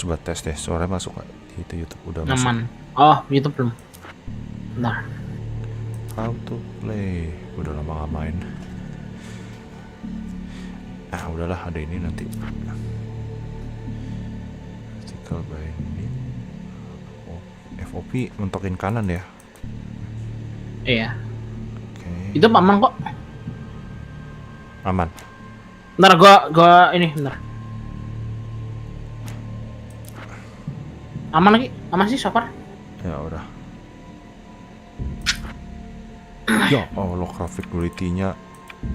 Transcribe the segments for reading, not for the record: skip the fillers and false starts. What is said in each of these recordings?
Coba tes deh, suara masuk gak? Itu YouTube udah Aman. masuk. Oh, YouTube belum. Bentar. How to play. Udah lama gak main. Ah udahlah, ada ini nanti. Vertical binding. Oh, FOP mentokin kanan ya. Iya. Oke. Itu aman kok. Aman. Bentar gua ini bentar. Aman lagi? Aman sih so far. Ya udah. Ya Allah, grafik quality-nya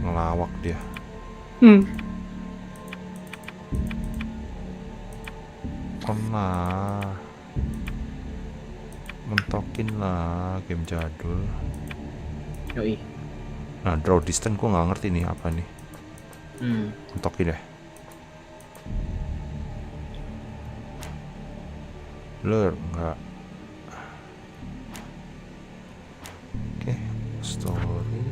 ngelawak dia. Pernah mentokin lah game jadul. Yoi. Nah, draw distance gua nggak ngerti nih apa nih. Mentokin deh. Blur enggak. Oke, story.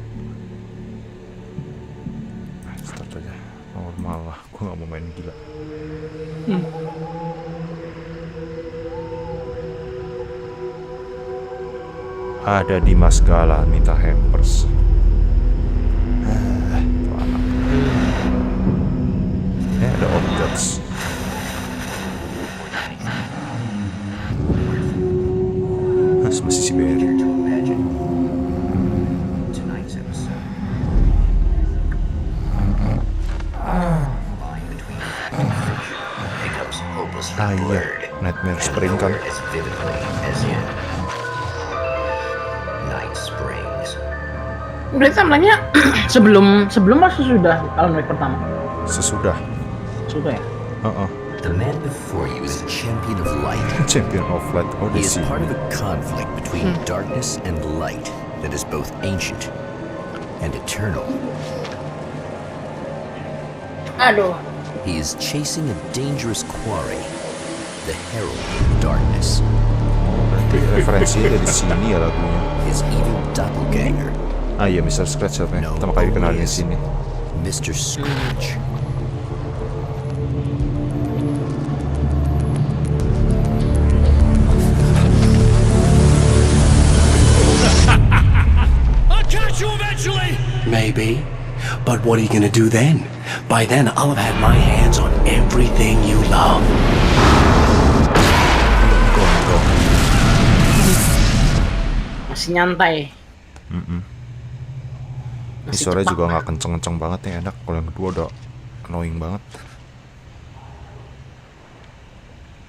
Start aja. Normal lah, gua nggak mau main gila. Ada di Mas Gala minta hampers. Tuh anak. Ada objects. Masih si Berry. Ah iya, Nightmare Spring kan. Berarti timelinenya sebelum atau sesudah Alan Wake pertama? Sesudah. Sudah ya? The man before you is a champion of light. Champion of Light He is Odyssey. part of a conflict between darkness and light that is both ancient and eternal. Aduh. He is chasing a dangerous quarry, the Herald of Darkness. Berarti referensinya dari sini ya lagunya. His evil doppelganger. Ah iya, Mr. Scratch apa ya? Pertama kali kenalin di sini. Mr. Scrooge. Maybe. But what are you gonna do then? By then, I'll have had my hands on everything you love. Masih nyantai. Ini suara juga nggak kenceng-kenceng banget nih, enak. Kalau yang kedua udah annoying banget.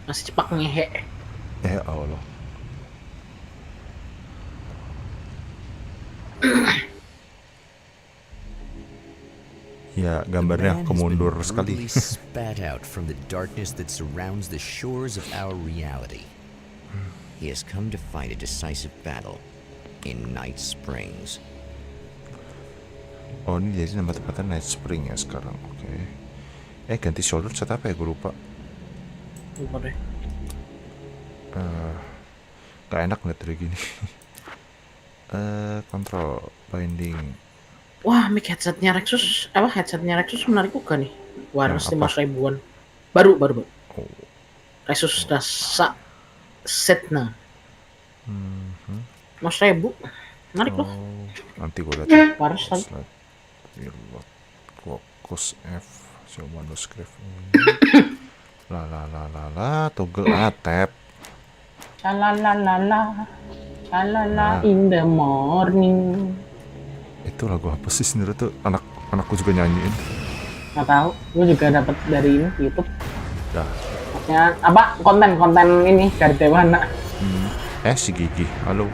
Masih cepak ngehe. Ya Allah. Ya, gambarnya kemundur sekali. Spat out from the darkness that surrounds the shores of our reality. He has come to fight a decisive battle in Night Springs. Oh, ini jadi nama tempatnya Night Spring ya sekarang. Oke. Ganti shoulder set apa ya, gue lupa. Lupa deh. Gak enak ngeliat dari gini. Control binding. Wah, mic headsetnya Rexus menarik juga nih. Wireless Nah, 500 ribuan. Baru. Oh. Rexus Dasa Setna. 500.000. Menarik loh. Nanti gue lihat. Wireless lagi. Slide, reload, fokus F, show manuscript. La, toggle tab. Shalalala in the morning. Itu lagu apa sih sebenarnya tuh? Anakku juga nyanyiin. Nggak tahu, gue juga dapat dari ini YouTube. Dah. Maksudnya apa konten ini dari Dewana. Si Gigi, halo.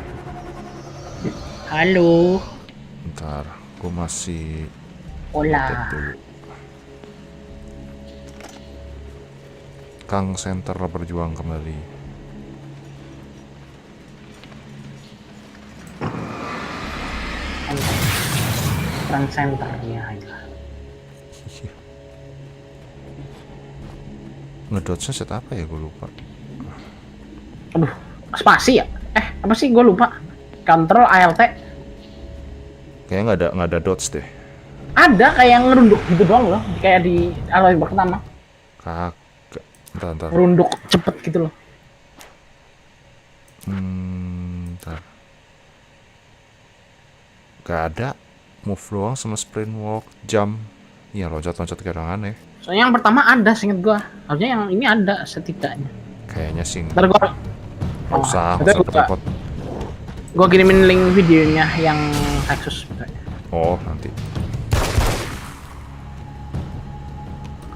Halo. Bentar, gue masih Hola. update dulu. Kang Center berjuang kembali. Front centernya aja. Ngedotnya set apa ya, gue lupa. Aduh, spasi ya? Apa sih, gue lupa. Control ALT. Kayaknya nggak ada dots deh. Ada kayak ngerunduk gitu doang loh, kayak di Alloy pertama. Kagak. Bentar. Merunduk cepet gitu loh. Bentar. Gak ada. Move doang sama sprint walk, jump. Iya, loncat-loncat kayak orang aneh. Soalnya yang pertama ada, seinget gua. Harusnya yang ini ada setidaknya. Kayaknya sih. Ntar gua Gak usah repot. Gua kirimin link videonya yang Texas. Oh, nanti.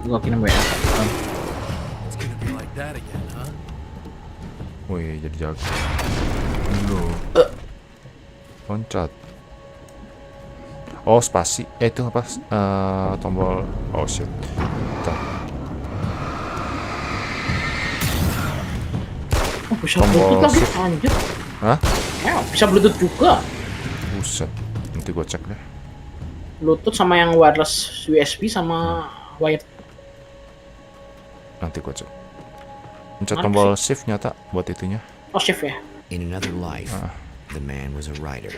Gua kirim WA. Wih, jadi jago. Dulu. Loncat. Oh, spasi. Itu apa? Tombol. Oh shit. Bentar. Oh, bisa Bluetooth lagi, anjir. Hah? Bisa Bluetooth juga. Buset. Nanti gua cek deh. Bluetooth sama yang wireless USB sama wired. Nanti gua cek. Pencet tombol shift nyata buat itunya. Oh, shift ya. In another life, the man was a writer.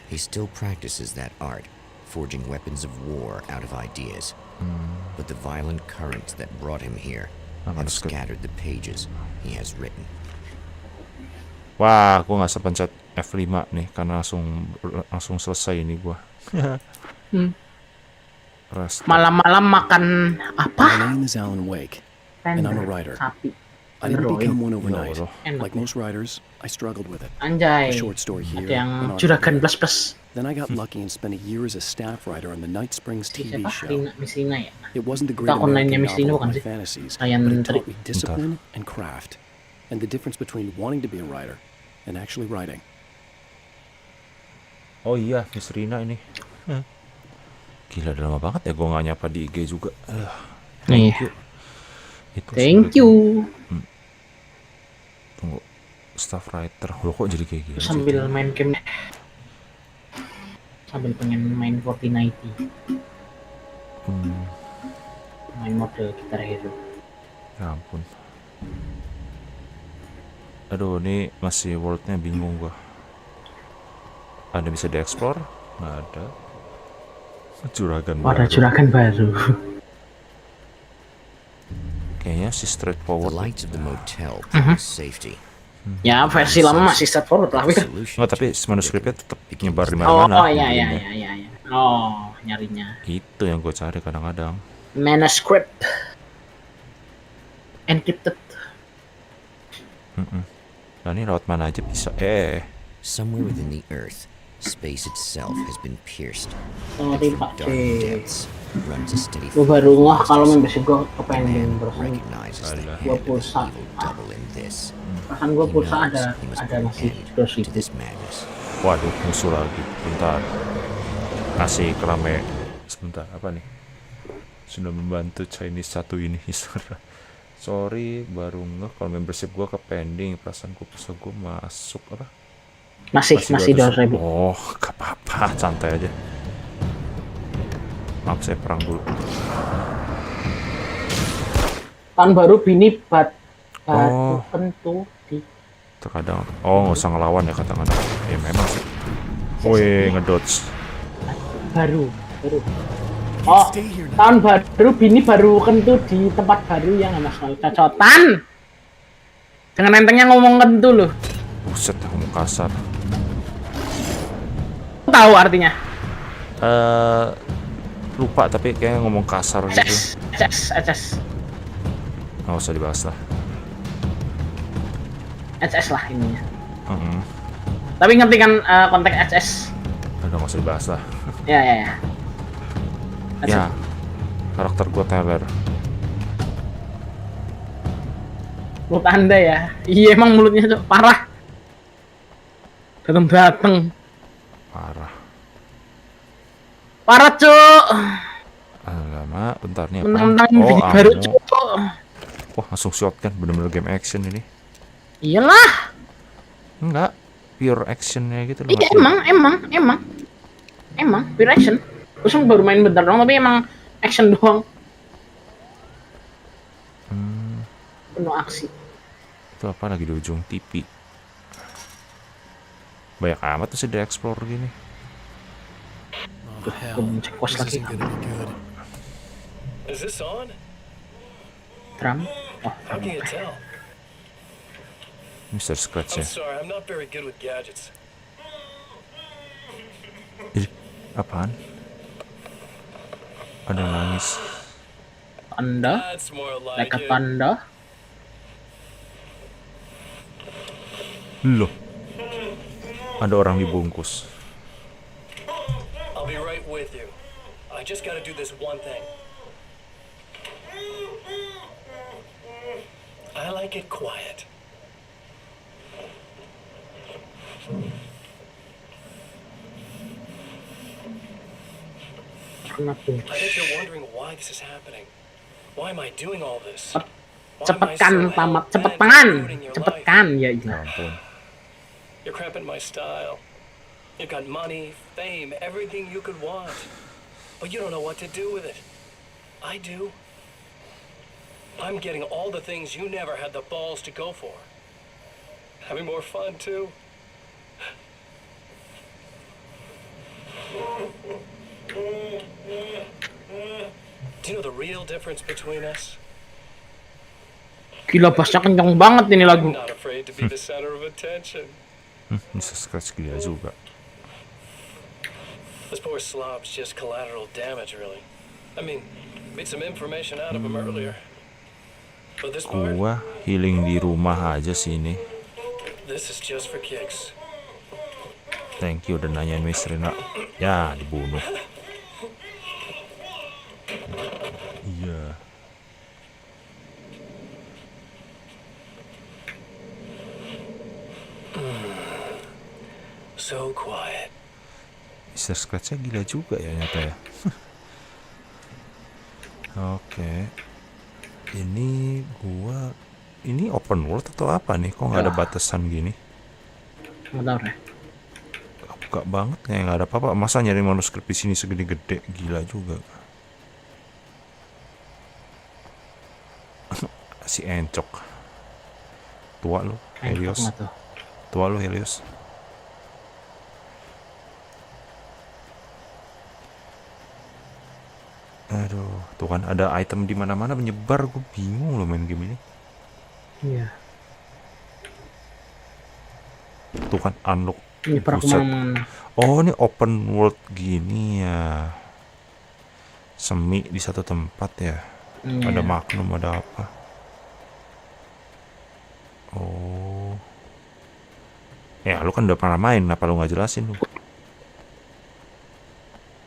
He still practices that art, forging weapons of war out of ideas. But the violent currents that brought him here have scattered the pages he has written. Wah, gua nggak sepencet F5 nih karena langsung selesai ini gua. Malam-malam makan apa? My name is Alan Wake, and I'm a writer. Sapi. I didn't become one overnight. Enak. Like most writers, I struggled with it. Anjay. A short story here, Ada yang an article juragan there. plus. Then I got lucky and spent a year as a staff writer on the Night Springs TV Siapa? show. Misina ya? It wasn't the great Kita online-nya American Miss Lino novel of kan my sih? fantasies, Kayan but it tadi. taught me discipline and craft, and the difference between wanting to be a writer and actually writing. Oh iya, Miss Rina ini. Gila, udah lama banget ya gue nggak nyapa di IG juga. Thank you. Itu Thank you. Tunggu, staff writer. Loh, kok jadi kayak gini? Sambil main game. Sambil pengen main 4090. Main mode Guitar Hero. Ya ampun. Aduh, ini masih worldnya bingung gua. Ada bisa dieksplor? Nggak ada. Juragan Ada baru. juragan baru. Kayaknya si The straightforward. lights of the motel promise safety. Ya versi lama masih straightforward lah. Nggak, tapi manuskripnya tetap nyebar di Oh mana-mana. iya. Oh, nyarinya. Itu yang gue cari kadang-kadang. Manuscript. Encrypted. Nah, ini lewat mana aja bisa. Somewhere within the earth, space itself has been pierced. Sorry From Pak dark C. depths runs a steady Gue baru ngeh kalau membership gue kepengen man terus. recognizes the Gua hand of pulsa. the evil double in this. Perasaan gue He pulsa knows ada he must ada put an masih end 2.000. to this madness. Waduh, musuh lagi. Bentar. Kasih kerame. Sebentar, apa nih? Sudah membantu Chinese satu ini. Sorry, baru ngeh kalau membership gue ke pending. Perasaan gue pulsa gue masuk apa? Masih 200.000. Oh, gak apa-apa, santai aja. Maaf, saya perang dulu. Tahun baru bini batu Oh. tentu di Terkadang, nggak usah ngelawan ya kadang-kadang. Ya memang sih. Wih, ngedodge. baru. Oh, tahun baru bini baru kentu di tempat baru yang mas cocotan. Dengan entengnya ngomong kentu loh. Buset, ngomong kasar. Tahu artinya? Lupa, tapi kayaknya ngomong kasar gitu. SS. Nggak usah dibahas lah. SS lah ininya. Tapi ngerti kan konteks SS? Udah nggak usah dibahas lah. Ya. Ya, karakter gue teler. Mulut anda ya? Iya emang mulutnya cok parah. Dateng. Parah cok. Alamak, bentar nih. Mentang-mentang bikin baru cok. Wah, langsung shotgun, bener-bener game action ini. Iyalah. Enggak, pure actionnya gitu loh. Iya emang pure action. Terus baru main bentar doang tapi emang action doang. Penuh aksi. Itu apa lagi di ujung TV? Banyak amat tuh sih di explore gini. Cek pos lagi. Is this on? Drum. Oh, How can you tell? Mr. Scratch I'm ya. sorry, I'm not very good with gadgets. Ih, apaan? Ada nangis. Panda. That's more Like like a it. panda. Loh. Ada orang dibungkus. I'll be right with you. I just gotta do this one thing. I like it quiet. Kena tuh. I bet you're wondering why this is happening. Why am I doing all this? Why am I Cepetkan so tamat, hell-bent cepetkan, on ruining your life? cepetkan ya Ya iya. ampun. You're cramping my style. You've got money, fame, everything you could want. But you don't know what to do with it. I do. I'm getting all the things you never had the balls to go for. Having more fun, too. Do you know the real difference between us? Gila bassnya kencang banget ini lagu. I'm not afraid to be the center of attention. Mr. Scratch gila juga. This poor slob's just collateral damage, really. I mean, made some information out of him earlier. But this part, Gua healing di rumah aja sini. this is just for kicks. Thank you udah nanyain Miss Rina. Ya, dibunuh. Iya. So quiet. Mr. Scratch-nya gila juga ya nyata ya. Oke. Ini open world atau apa nih? Kok nggak ada batasan gini? Nggak tahu deh. Buka banget kayak nggak ada apa-apa. Masa nyari manuskrip di sini segede-gede, gila juga. Si encok. Tua lo, Helios. Nggak tuh. Tua lo, Helios. Aduh, tuh kan ada item di mana-mana menyebar. Gue bingung loh main game ini. Iya. Tuh kan unlock. Nyebar Buset. kemana-mana. Oh, ini open world gini ya. Semi di satu tempat ya. Iya. Ada magnum, ada apa. Oh. Ya, lu kan udah pernah main, kenapa lu nggak jelasin lu?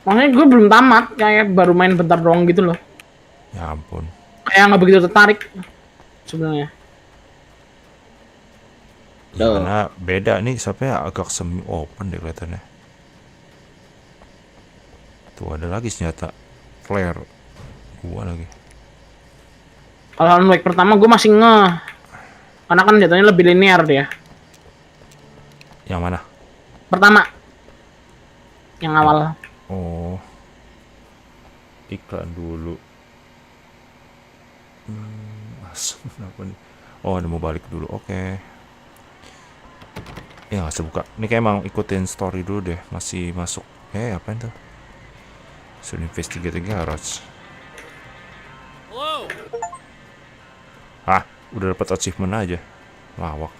Makanya gue belum tamat, kayak baru main bentar doang gitu loh. Ya ampun. Kayak nggak begitu tertarik sebenarnya. Ya, karena beda nih, sampai agak semi open deh kelihatannya. Tuh ada lagi senjata flare. Gua lagi. Kalau unlock pertama gue masih ngeh. Karena kan jatuhnya lebih linear dia. Yang mana? Pertama. Yang awal. Oh. Iklan dulu. Asem apa nih? Oh, ada mau balik dulu. Oke. Ya, nggak usah buka. Ini kayak emang ikutin story dulu deh. Masih masuk. Apa itu? Sudah investigate the garage. Hello. Ah, udah dapat achievement aja. Lawak.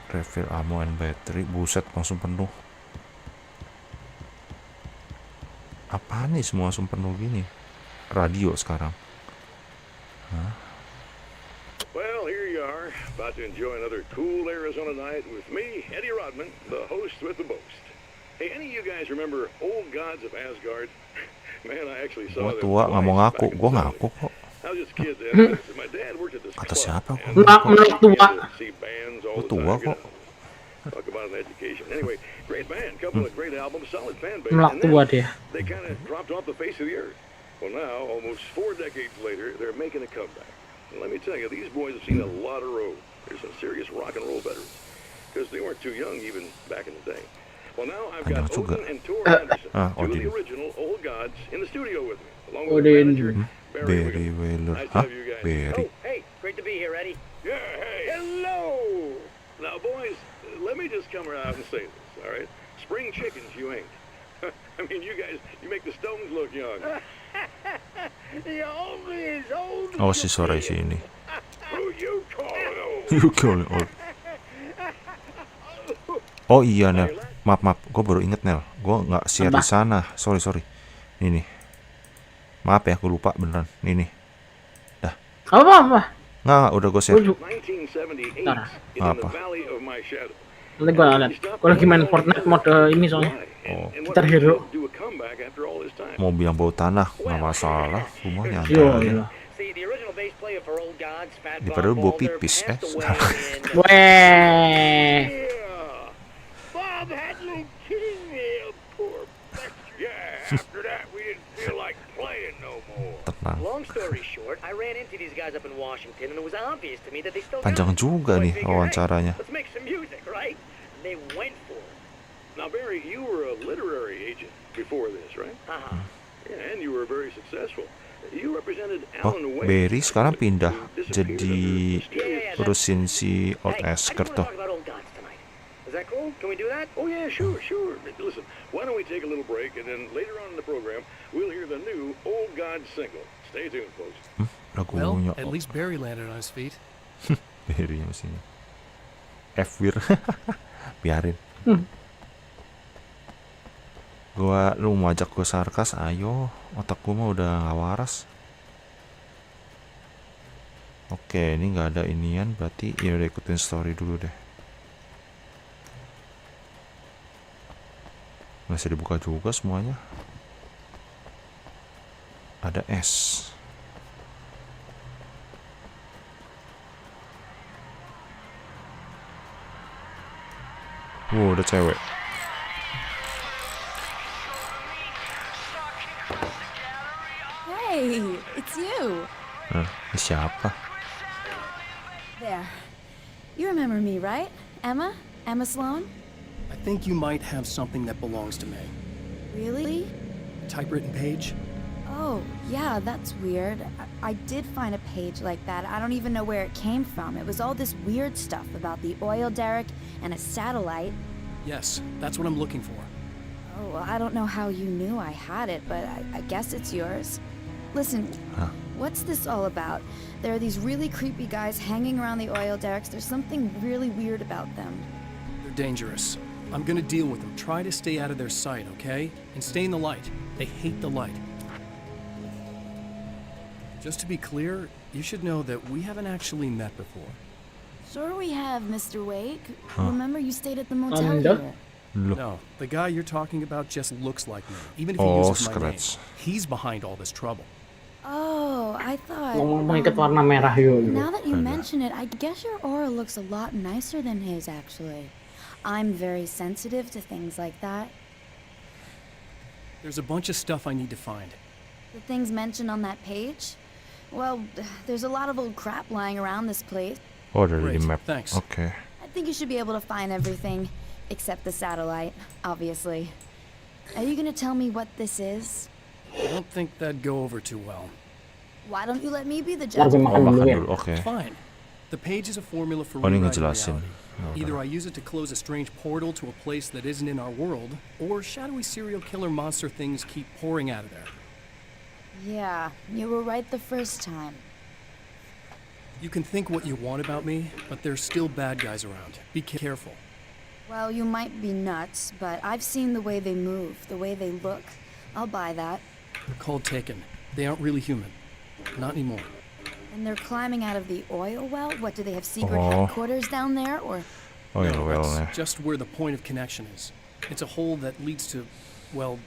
Refill ammo and battery. Buset, langsung penuh. Apaan nih semua langsung penuh gini? Radio sekarang. Well, here you are, about to enjoy another cool Arizona night with me, Eddie Rodman, the host with the most. Hey, any of you guys remember Old Gods of Asgard? Man, I actually saw Gua them tua nggak mau twice ngaku. back in Gua the ngaku 70s. kok. I was just a kid then. My dad worked at this Kata club, siapa and gua? Menurut tua. we had to see bands all Gua the tua time, you kok. know. Talk about an education. Anyway, great band, couple of great albums, solid fan base. Melak And tua then dia. they kind of dropped off the face of the earth. Well, now, almost 4 decades later, they're making a comeback. And let me tell you, these boys have seen a lot of road. They're some serious rock and roll veterans, because they weren't too young even back in the day. Well, now I've got Panjang juga. Odin and Tor Anderson, two of the Odin. original Old Gods, in the studio with me, along with Odin. manager Barry Barry Wheeler. Wheeler. Nice to Hah? have you guys. Barry. Oh, hey, great to be here, Eddie. Yeah, hey. Hello. Now, boys, let me just come right out and say this, all right? Spring chickens, you ain't. I mean, you guys, you make the Stones look young. Oh, si suara sini. Who you calling old? You calling old. Oh iya Nel, maaf, gue baru inget Nel, gue nggak share di sana, sorry. Ini nih, maaf ya, gue lupa beneran. Ini nih, dah. Apa? Nggak, udah gue share. 1978 in Apa? the Valley of My Shadow. Nanti gue liat. Gue lagi main Fortnite mode ini soalnya. Oh, Gitar Hero. Do a comeback after all this time. mau bilang bau tanah, nggak masalah, rumahnya Yo, aja. See, the original bass player for Old Gods, Fat Di Bob padahal bau Boulder, pipis, passed away sekarang. in, Weh. Yeah. Bob had leukemia, poor bastard. Yeah, after that we didn't feel like playing no more. Tenang. Long story short, I ran into these guys up in Washington, and it was obvious to me that they still Panjang got it. juga So I nih figured, wawancaranya. hey, let's make some music, right? They went for it. Now, Barry, you were a literary agent before this, right? Uh-huh. Yeah, and you were very successful. You represented Oh, Alan Wake. Barry sekarang pindah who disappeared jadi under mysterious- urusin si Old Hey, I Esker just want to tuh. talk about Old Gods tonight. Is that cool? Can we do that? Oh, yeah, sure. Listen, why don't we take a little break, and then later on in the program, we'll hear the new Old God single. Stay tuned, folks. Lagunya At least Barry landed on his feet. Barry mestinya. F-Wir. Biarin. Lu mau ajak gue sarkas, ayo. Otak gue mah udah gak waras. Oke, ini nggak ada inian, berarti ya udah ikutin story dulu deh. Masih dibuka juga semuanya. Ada S. Wow, ada cewek. Hey, it's you. Ini siapa? There. You remember me, right? Emma? Emma Sloan? I think you might have something that belongs to me. Really? Typewritten page? Oh, yeah, that's weird. I did find a page like that. I don't even know where it came from. It was all this weird stuff about the oil derrick and a satellite. Yes, that's what I'm looking for. Oh, well, I don't know how you knew I had it, but I guess it's yours. Listen, what's this all about? There are these really creepy guys hanging around the oil derricks. There's something really weird about them. They're dangerous. I'm gonna deal with them. Try to stay out of their sight, okay? And stay in the light. They hate the light. Just to be clear, you should know that we haven't actually met before. Sure we have, Mr. Wake. Remember you stayed at the motel Anda? here? No, the guy you're talking about just looks like me. Even if he Oh, uses my name, scratch. he's behind all this trouble. Oh, I thought... Ngomong mengikat warna merah yuk. Now that you mention it, I guess your aura looks a lot nicer than his, actually. I'm very sensitive to things like that. There's a bunch of stuff I need to find. The things mentioned on that page? Well, there's a lot of old crap lying around this place. Oh, dari Great, di map. thanks. Oke. I think you should be able to find everything, except the satellite, obviously. Are you gonna tell me what this is? I don't think that'd go over too well. Why don't you let me be the Ntar judge? gue Oh, makan dulu makan ya. dulu. Oke. Fine. The page is a formula for Oh, ini rewriting ngejelasin. reality. Oh, Either udah. I use it to close a strange portal to a place that isn't in our world, or shadowy serial killer monster things keep pouring out of there. Yeah, you were right the first time. You can think what you want about me, but there's still bad guys around. Be careful. Well, you might be nuts, but I've seen the way they move, the way they look. I'll buy that. Call taken. They aren't really human. Not anymore. And they're climbing out of the oil well? What, do they have secret Oh. headquarters down there, or...? Oh ya, No, well that's just where the point of connection is. It's a hole that leads to, well,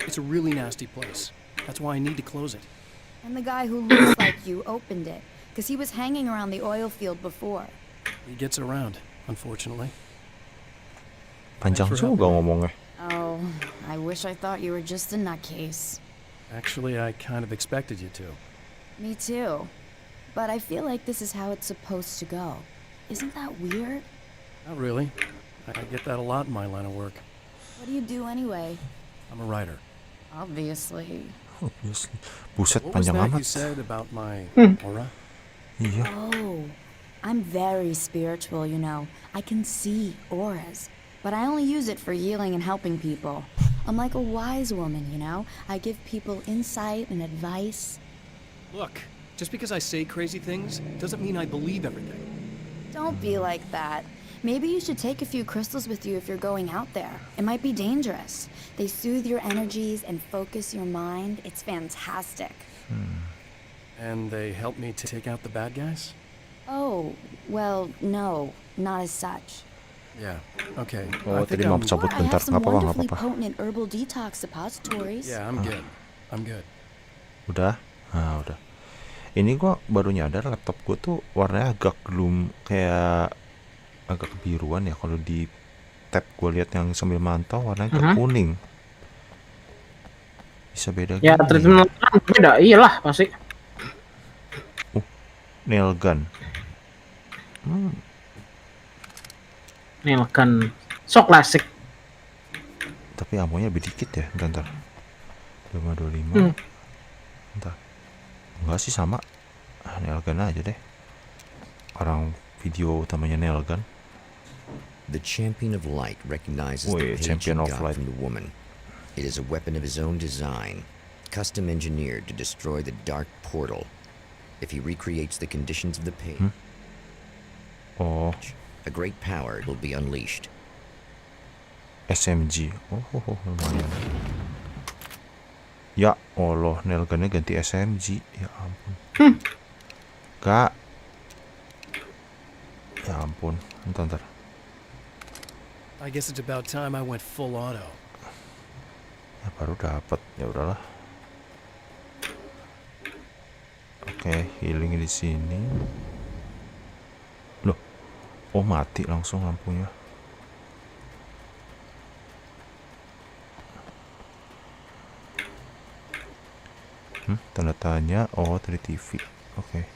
it's a really nasty place. That's why I need to close it. And the guy who looks like you opened it, because he was hanging around the oil field before. He gets around, unfortunately. Panjang for juga ngomongnya. Oh, I wish I thought you were just a nutcase. Actually, I kind of expected you to. Me too. But I feel like this is how it's supposed to go. Isn't that weird? Not really. I get that a lot in my line of work. What do you do anyway? I'm a writer. Obviously. Obviously. Buset, What was panjang that amat. you said about my aura? Iya. Oh, I'm very spiritual, you know. I can see auras. but I only use it for healing and helping people. I'm like a wise woman, you know? I give people insight and advice. Look, just because I say crazy things doesn't mean I believe everything. Don't be like that. Maybe you should take a few crystals with you if you're going out there. It might be dangerous. They soothe your energies and focus your mind. It's fantastic. And they help me to take out the bad guys? Oh, well, no, not as such. Yeah, okay. Oh, I think tadi mau I'm... cabut Or I bentar, have some nggak apa-apa, nggak wonderfully apa-apa. potent herbal detox suppositories. Yeah, I'm good. I'm good. Udah? Nah, udah. Ini gua baru nyadar laptop gua tuh warnanya agak gloom, kayak agak kebiruan ya. Kalau di tab gua lihat yang sambil mantau warnanya agak kuning. Bisa beda Ya, gini. treatment beda, iyalah pasti. Nail gun. Nelkan, so klasik. Tapi amonya lebih dikit ya. Bentar. 525. Bentar. Enggak sih sama. Nail gun aja deh. Orang video utamanya nail gun. The Champion of Light recognizes the Wait, page he Champion of got Light. from the woman. It is a weapon of his own design, custom engineered to destroy the dark portal. If he recreates the conditions of the page, Oh, a great power will be unleashed. SMG. Oh, lumayan. Ya Allah, nail gunnya ganti SMG. Ya ampun. Kak. Ya ampun. Bentar. I guess it's about time I went full auto. Ya baru dapat. Ya udahlah. Oke, healing di sini. Loh. Oh, mati langsung lampunya. Tanda tanya. Oh, dari TV. Oke.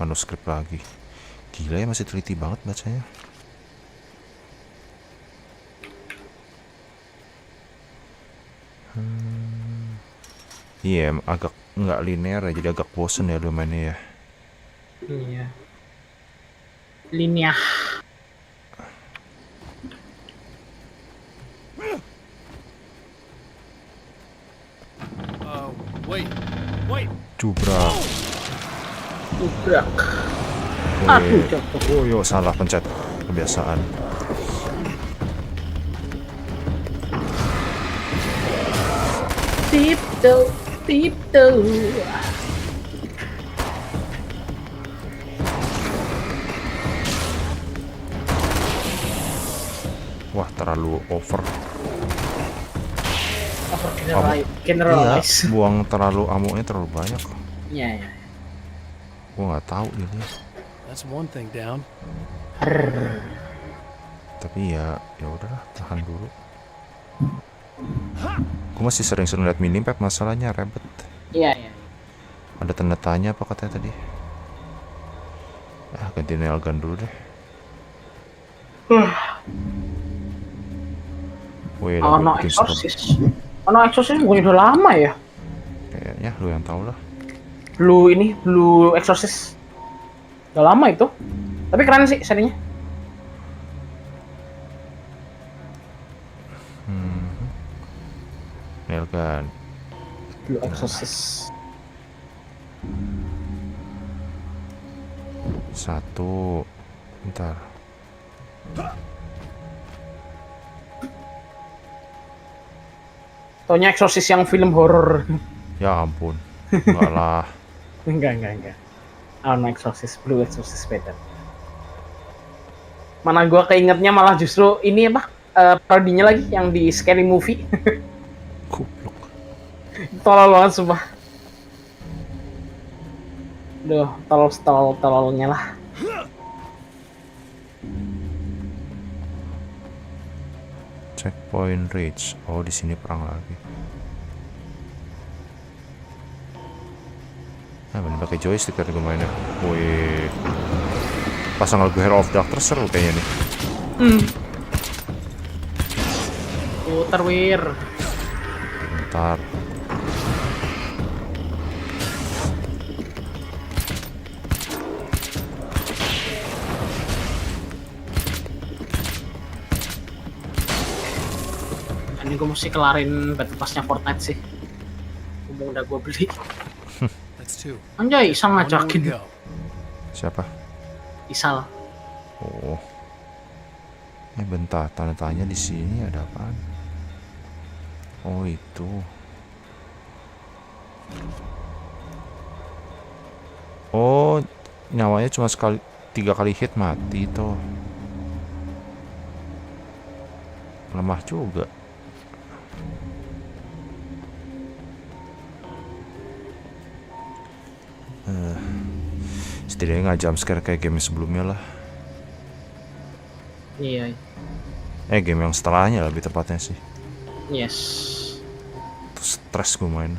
Manuskrip lagi. Gila ya, masih teliti banget bacanya. Iya, agak nggak linear ya, jadi agak bosen ya lu mainnya ya. Iya. Linear. Wait. Jubrak. Ubrak. Aduh, jatuh. Oh, yo salah pencet. Kebiasaan. Tiptoe. Wah, terlalu over. Generalize. Iya, buang terlalu amunya terlalu banyak. Iya. Gua nggak tahu ini. That's one thing down. Tapi ya udahlah, tahan dulu. Gue masih sering-sering lihat minimap, masalahnya ribet. Iya. Ada tanda tanya apa katanya tadi? Ganti nail gun dulu deh. Wih, Ono Exorcist. Ono Exorcist bukannya udah lama ya? Kayaknya lu yang tahu lah. Blue Exorcist. Udah lama itu. Tapi keren sih serinya. Nail gun. Blue Exorcist. 1. Bentar. Taunya Exorcist yang film horor. Ya ampun. Enggak lah. Enggak. Ono Exorcist, Blue Exorcist better. Mana gua keingetnya malah justru ini apa? Parodinya lagi yang di Scary Movie. Goblok. Tolol banget sumpah. Duh, tololnya lah. Checkpoint reach. Oh, di sini perang lagi. Bener pakai joystick tadi gue mainnya. Wih. Pasang lagu Hero of Doctor seru kayaknya nih. Putar wir. Bentar. Ini gue mesti kelarin battle pass-nya Fortnite sih. Ngomong udah gue beli. That's two. Anjay, Isal One more to ngajakin. go. Siapa? Isal. Oh. Bentar, tanda tanya di sini ada apaan? Oh, itu. Oh, nyawanya cuma 3 kali hit mati tuh. Lemah juga. Setidaknya nggak jumpscare kayak game sebelumnya lah. Iya. Game yang setelahnya lebih tepatnya sih. Yes. Terus stres gue main.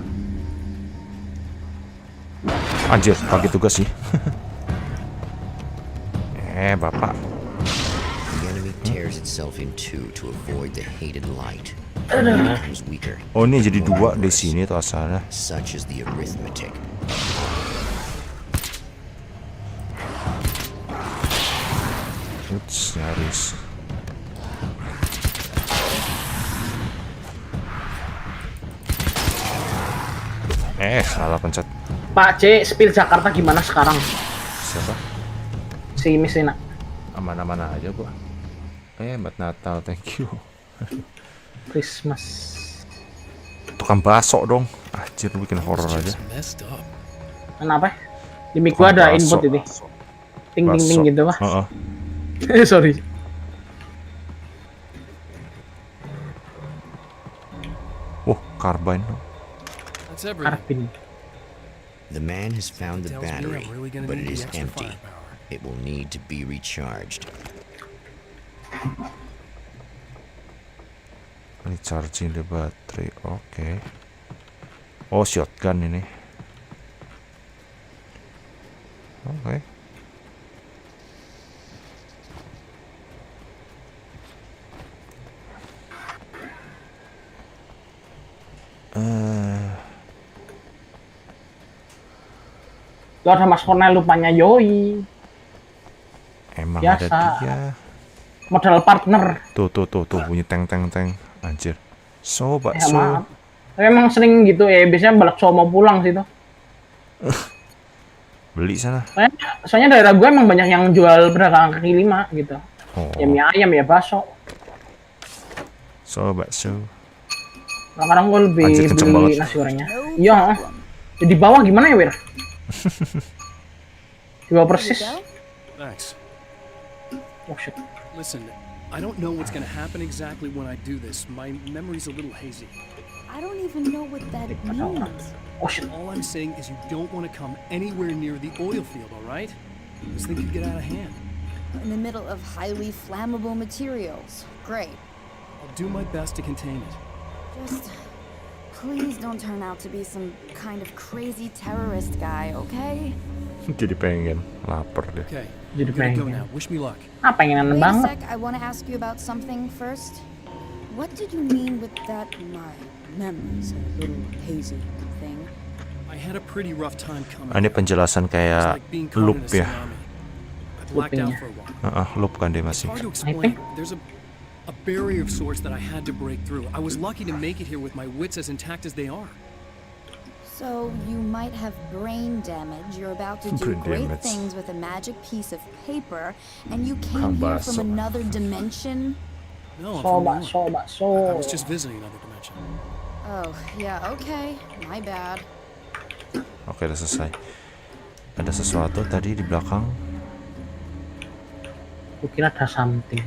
Anjir, bagi tugas sih. Bapak. The enemy tears itself in two to avoid the hated light. It becomes weaker. Oh, ini jadi 2 di sini tuh asalnya. Such is the arithmetic. Ups, nyaris. Salah pencet. Pak C, spill Jakarta gimana sekarang? Siapa? Si Miss Lina. Aman-aman aja gua. Buat Natal, thank you. Christmas. Tukang bakso dong. Anjir, lu bikin horror aja. Messed up. Kenapa? Di mic gua ada input ini. Ting ting ting gitu pak. Sorry. Carbine. That's everything. Karbin. The man has found the Tells me I'm battery, really gonna but need it the is extra empty. firepower. It will need to be recharged. Recharging the battery. Oke. Oh, shotgun ini. Oke. Lo ada Mas Cornel lupanya Yoi. Emang Biasa. ada dia. Modal partner. Tuh bunyi teng. Anjir. So, bakso. Maaf. Tapi emang sering gitu ya. Biasanya balak mau pulang sih tuh. Beli sana. Soalnya daerah gue emang banyak yang jual pedagang kaki lima gitu. Oh. Ya mie ayam ya bakso. So, bakso. Kadang-kadang gue lebih Anjir, kenceng beli banget. nasi gorengnya. Iya. Di bawah gimana ya, Wir? Di bawah persis. Thanks. Oh shit. Listen, I don't know what's gonna happen exactly when I do this. My memory's a little hazy. I don't even know what that means. Oh shit. All I'm saying is you don't want to come anywhere near the oil field, all right? This thing could get out of hand. In the middle of highly flammable materials. Great. I'll do my best to contain it. Just please don't turn out to be some kind of crazy terrorist guy, okay? Jadi pengen lapar deh. Okay, Jadi I'm gonna go pengen. now. Wish me luck. Ah, pengenan Wait a banget. sec, I want to ask you about something first. What did you mean with that my memory's a little hazy thing? I had a pretty rough time coming. Ini penjelasan It's kayak like being caught loop in a ya. tsunami. I blacked out for a while. Loop kan dia It's masih. hard to explain. There's a barrier of sorts that I had to break through. I was lucky to make it here with my wits as intact as they are. So you might have brain damage. You're about to do Brain great damage. things with a magic piece of paper, and you came here from Bakso. another dimension. No, I'm So from New York. bakso. I was just visiting another dimension. Oh, yeah, okay. My bad. Oke, udah selesai. Ada sesuatu tadi di belakang. Gue kira ada something.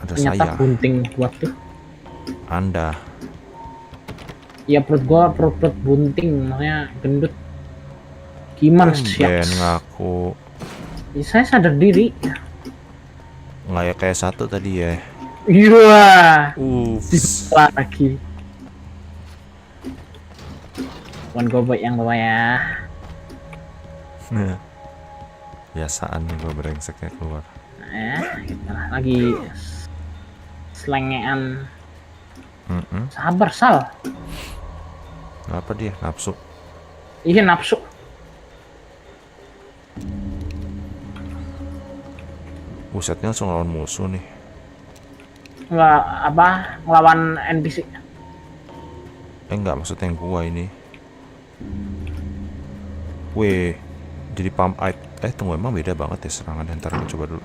Ada Ternyata saya. bunting buat tuh. Anda. Ya perut gua perut bunting, makanya gendut. Gimana sih? Ben ngaku. Ya, saya sadar diri. Nggak ya kayak satu tadi ya. Iya. Ups. Lagi. Bukan gobek yang bawa ya. Biasaan nih gue brengseknya keluar. Gitu lah. Lagi selengean. Sabar Sal. Apa dia? Nafsu. Iya nafsu. Busetnya langsung lawan musuh nih. nggak apa ngelawan NPC. Enggak, maksudnya yang gua ini. Weh, jadi pump out. Tunggu, emang beda banget ya serangan. Ntar gua coba dulu.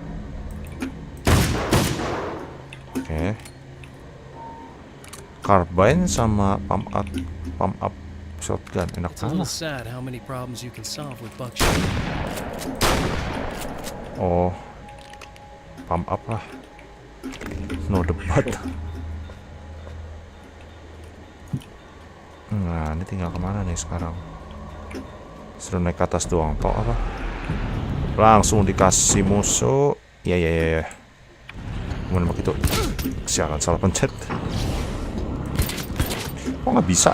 Oke. Carbine sama pump up shotgun enak It's a little banget. sad how many problems you can solve with buckshot. Oh, pump up lah. No debat. Nah, ini tinggal kemana nih sekarang? Sudah naik ke atas doang, toh apa? Langsung dikasih musuh. Ya. Kemudian begitu. Sialan, salah pencet. Kok nggak bisa?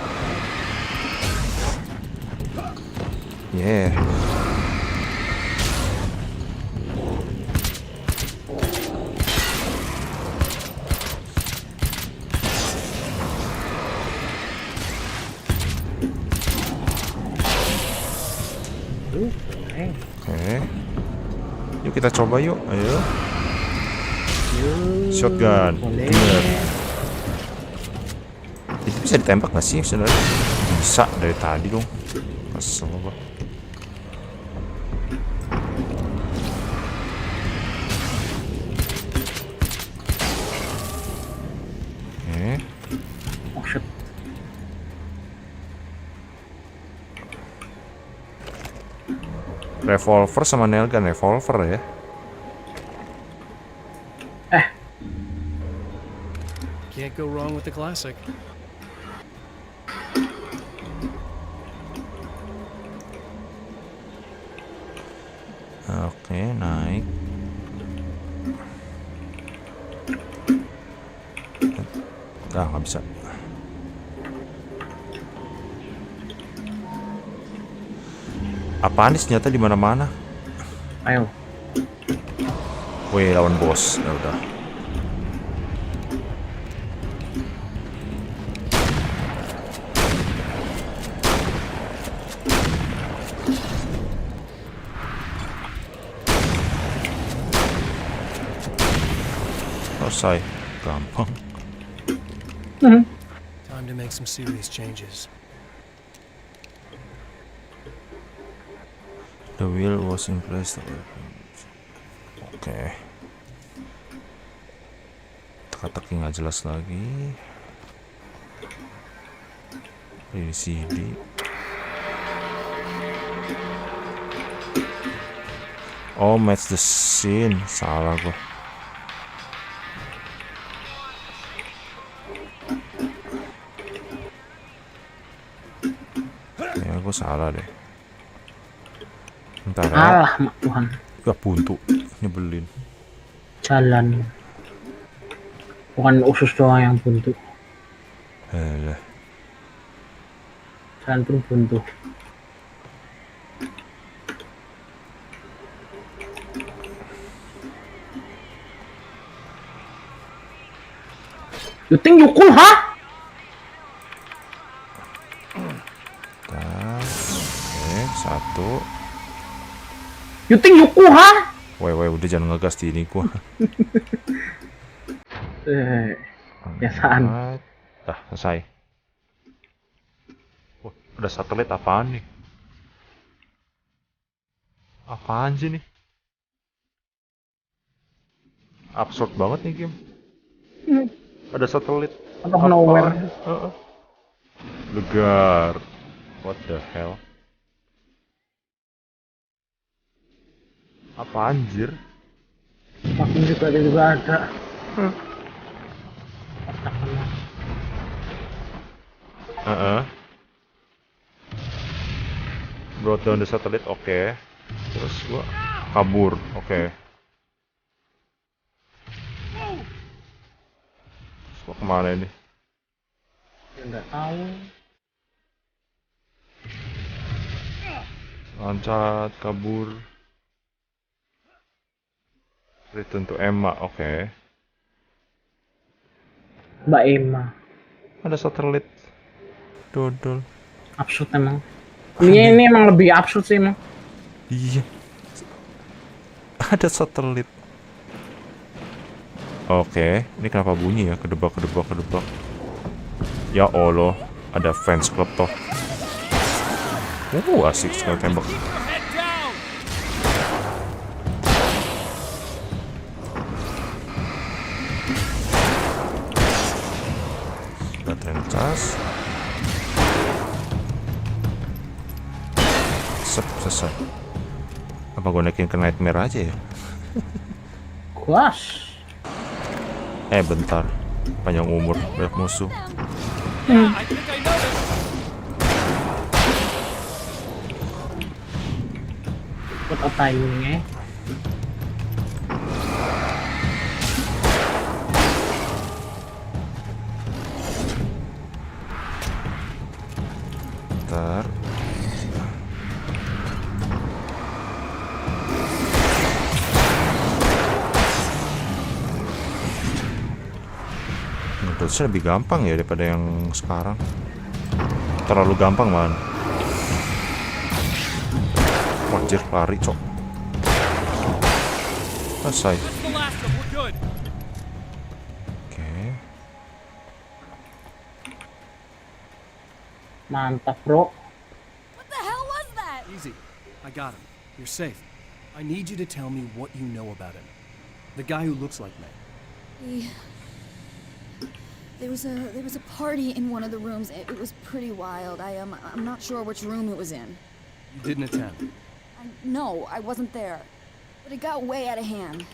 Yeah. Oke. Yuk kita coba yuk. Ayo. Shotgun. Bener. Itu bisa ditembak nggak sih sebenarnya? Bisa dari tadi dong. Kesel gua. Oke. Oh shit. Revolver sama nail gun. Revolver ya. Can't go wrong with the classic. Oke, naik. Nggak bisa. Apaan nih senjata di mana-mana? Ayo. Wih, lawan bos. Ya udah. Selesai. Gampang. Time to make some serious changes. The wheel was in place. Oke. Teka-teki nggak jelas lagi. Ini CD. Oh, match the scene. Salah gua. Ya, gua salah deh. Bentar ya. Alah, mak Tuhan. Gak buntu. Nyebelin. Jalan. Bukan usus doang yang buntu. Alah. Jalan pun buntu. You think you cool, huh? Oke, satu. You think you cool, huh? Woi, udah jangan ngegas di ini gua. Biasaan. Dah, selesai. Wah, ada satelit apaan nih? Apaan sih nih? Absurd banget nih game. Ada satelit. Out of nowhere. Legar. What the hell? Apa anjir? Makin juga ada. Brought down the satellite, oke. Terus gua kabur, oke. Terus gua kemana ini? Nggak tahu. Loncat, kabur. Return to Emma, oke. Mbak Emma. Ada satelit. Dodol. Absurd emang. Ini emang lebih absurd sih emang. Iya. Ada satelit. Oke, ini kenapa bunyi ya? Kedebak. Ya Allah, ada fans club toh. Asik sekali tembak. Baterai cas. Selesai. Apa gue naikin ke nightmare aja ya? Gosh. Bentar. Panjang umur, banyak musuh. Foto timingnya. Bentar. Terusnya lebih gampang ya daripada yang sekarang. Terlalu gampang man. Wajir lari cok. Selesai. Oke. Mantap bro. What the hell was that? Easy. I got him. You're safe. I need you to tell me what you know about him. The guy who looks like me. There was a party in one of the rooms. It was pretty wild. I'm not sure which room it was in. You didn't attend. No, I wasn't there. But it got way out of hand.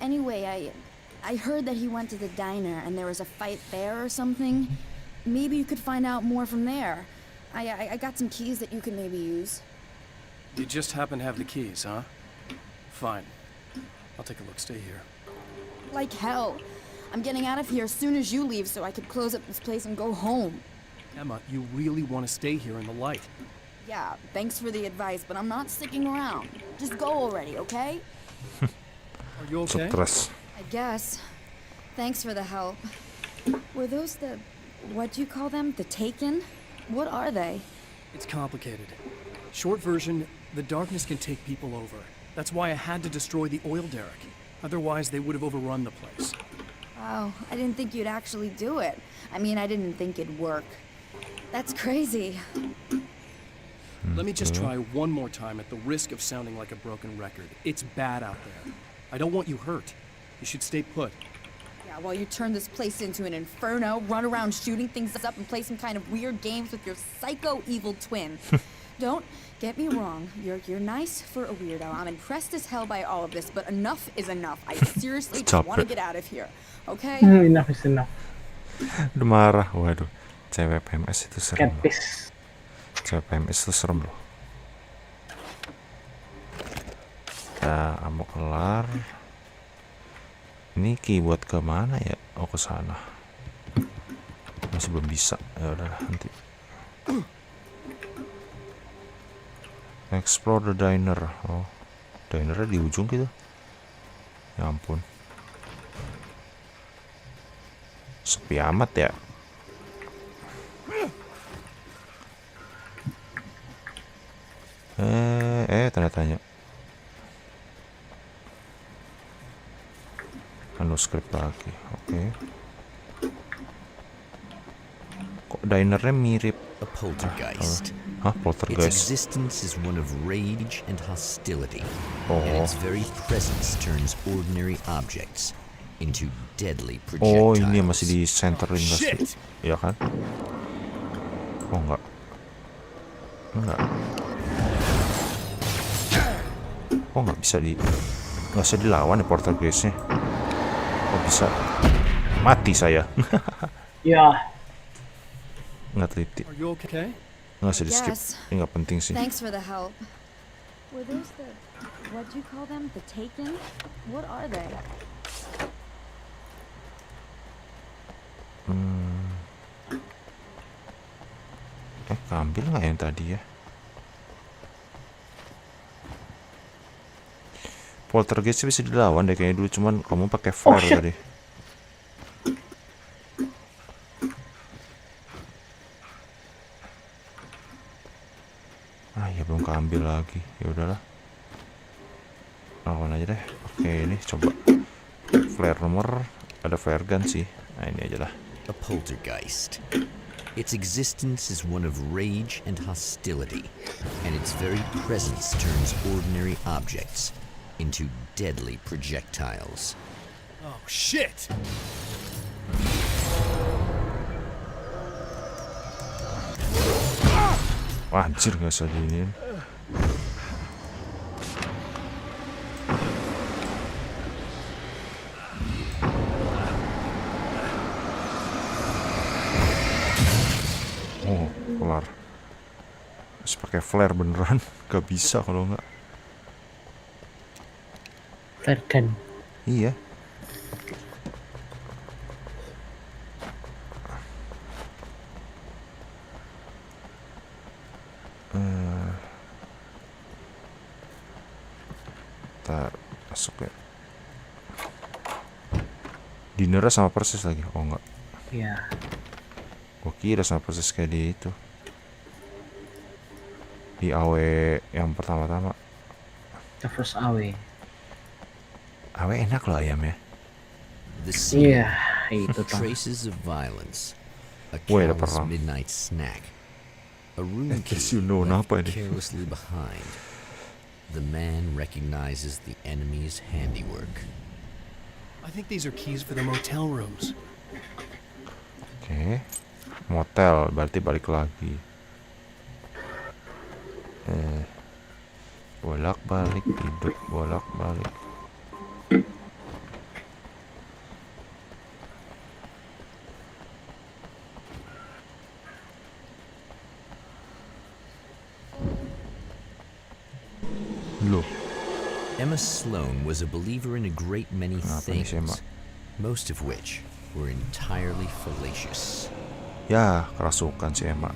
Anyway, I heard that he went to the diner and there was a fight there or something. Maybe you could find out more from there. I got some keys that you could maybe use. You just happen to have the keys, huh? Fine. I'll take a look. Stay here. Like hell. I'm getting out of here as soon as you leave so I could close up this place and go home. Emma, you really want to stay here in the light. Yeah, thanks for the advice, but I'm not sticking around. Just go already, okay? Are you okay? Stres. I guess. Thanks for the help. Were those what do you call them? The Taken? What are they? It's complicated. Short version, the darkness can take people over. That's why I had to destroy the oil derrick. Otherwise, they would have overrun the place. Wow, I didn't think you'd actually do it. I mean, I didn't think it'd work. That's crazy. Let me just try one more time at the risk of sounding like a broken record. It's bad out there. I don't want you hurt. You should stay put. Yeah, while you turn this place into an inferno, run around shooting things up and play some kind of weird games with your psycho evil twin. Don't get me wrong, you're nice for a weirdo. I'm impressed as hell by all of this, but enough is enough. I seriously just want to get out of here, okay? Enough is enough. Udah marah, waduh. Cewek PMS itu serem loh. Skeptis. Cewek PMS itu serem loh. Nah, amok kelar. Ini key buat ke mana ya? Oh, ke sana. Masih belum bisa. Ya udah nanti. Explore the diner. Oh, dinernya di ujung gitu. Ya ampun. Sepi amat ya. Tanda tanya. Manuskrip lagi. Oke. Kok dinernya mirip A poltergeist. Hah, Its poltergeist. existence is one of rage and hostility, Oh. and its very presence turns ordinary objects into deadly Oh, projectiles. ini masih di centerin pasti. Iya kan? Oh, enggak. Oh, nggak bisa dilawan ya poltergeist-nya. Oh, bisa. Mati saya. Ya. Nggak teliti. Are you okay? Nggak usah di skip. Yes. Ini nggak penting sih. Thanks for the help. Were those what do you call them? The Taken? What are they? Keambil nggak yang tadi ya? Poltergeist bisa dilawan deh kayaknya dulu, cuman kamu pakai flare shit. tadi. Ah ya belum keambil lagi. Ya udahlah. Lawan aja deh. Oke, ini coba flare nomor ada flare gun sih. Nah ini aja lah. A poltergeist. Its existence is one of rage and hostility, and its very presence turns ordinary objects into deadly projectiles. Oh, shit! Wah, anjir gak usah diinin. Oh, kelar. Harus pakai flare beneran. Gak bisa kalau nggak. Flare gun. Iya. Ntar masuk ya. Dinnernya sama persis lagi. Oh enggak. Iya. Gua kira sama persis kayak di itu. Di AW yang pertama-tama. GeForce AW. AW enak loh ayamnya. The scene, Iya, itu tuh. traces of violence, a Wait, ada callous perang. midnight snack, a room key Guess you know left apa ini. carelessly behind. The man recognizes the enemy's handiwork. I think these are keys for the motel rooms. Oke. Motel berarti balik lagi. Bolak-balik hidup, bolak-balik. Loh, Emma Sloan was a believer in a great many Kenapa nih si Emma? things, most of which were entirely fallacious. ya kerasukan si Emma.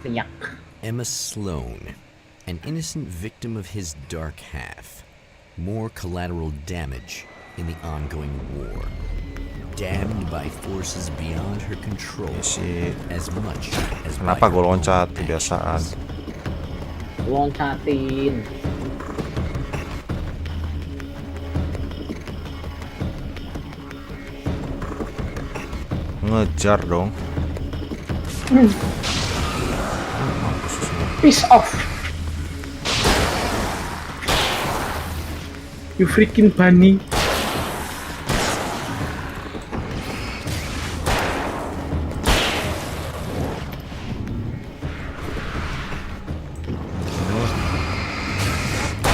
Teriak. Emma Sloan, an innocent victim of his dark half, more collateral damage in the ongoing war, damned by forces beyond her control Si as much as kenapa by gue her own loncat actions. kebiasaan? Loncatin. Ngejar dong. Piece off. You freaking bunny.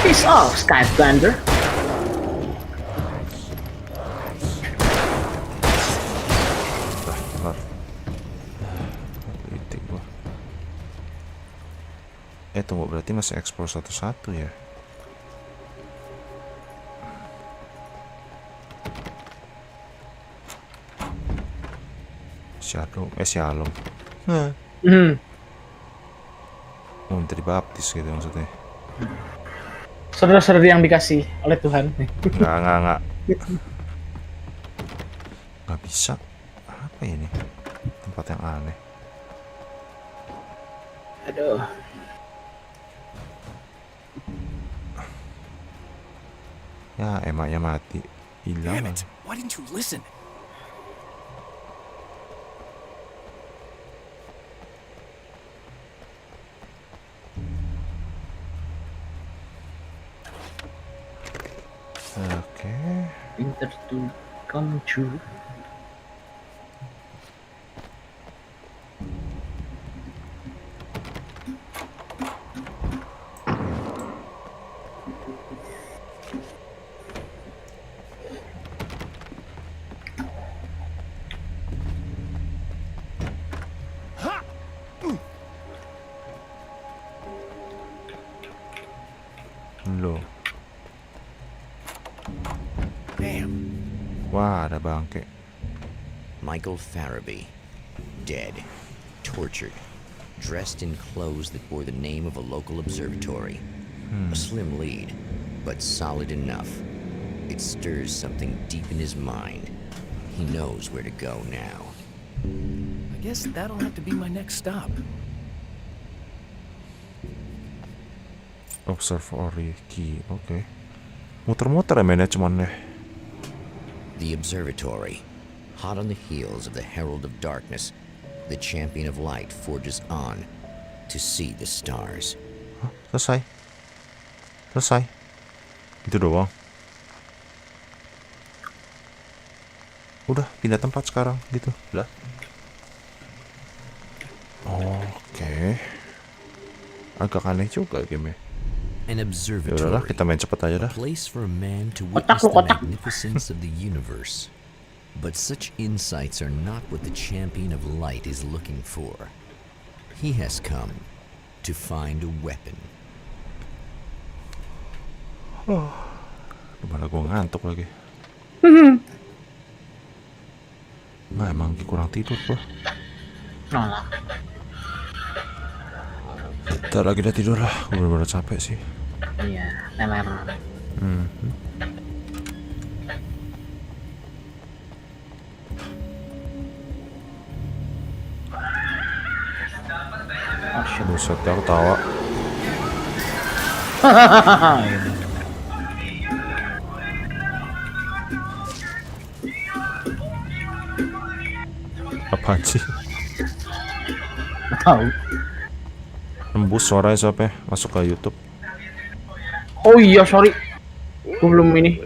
Piece off, Skylander. Bentar. Politik gua. Tunggu, berarti masih explore satu-satu ya? Shalom. Oh, minta dibaptis gitu maksudnya. Saudara-saudari yang dikasih oleh Tuhan. Nggak. Nggak bisa. Apa ini? Tempat yang aneh. Aduh. Ya, emaknya mati. Hilang. Damn it! Why didn't you listen? Oke. Winter to come true. Loh. Wah, ada bangke. Michael Farabee, dead, tortured, dressed in clothes that bore the name of a local observatory. A slim lead, but solid enough. It stirs something deep in his mind. He knows where to go now. I guess that'll have to be my next stop. Observatory key, oke. Muter-muter ya mainnya cuman deh. The observatory. Hot on the heels of the Herald of Darkness, the champion of light forges on to see the stars. Hah, selesai. Itu doang. Udah pindah tempat sekarang gitu lah. Oke. Agak aneh juga game. An Ya observatory. udahlah, kita main cepet aja dah. A place for a man to witness the magnificence of the universe. But such insights are not what the champion of light is looking for. He has come to find a weapon. Gimana gue ngantuk lagi. Nah emang kurang tidur gua. Nolak. Bentar lagi udah tidur lah, gue bener-bener capek sih. Iya, teler. Buset ya, aku tawa. Apaan sih? Tahu. Nembus suaranya siapa ya? Masuk ke YouTube. Oh iya, sorry. Gue belum ini.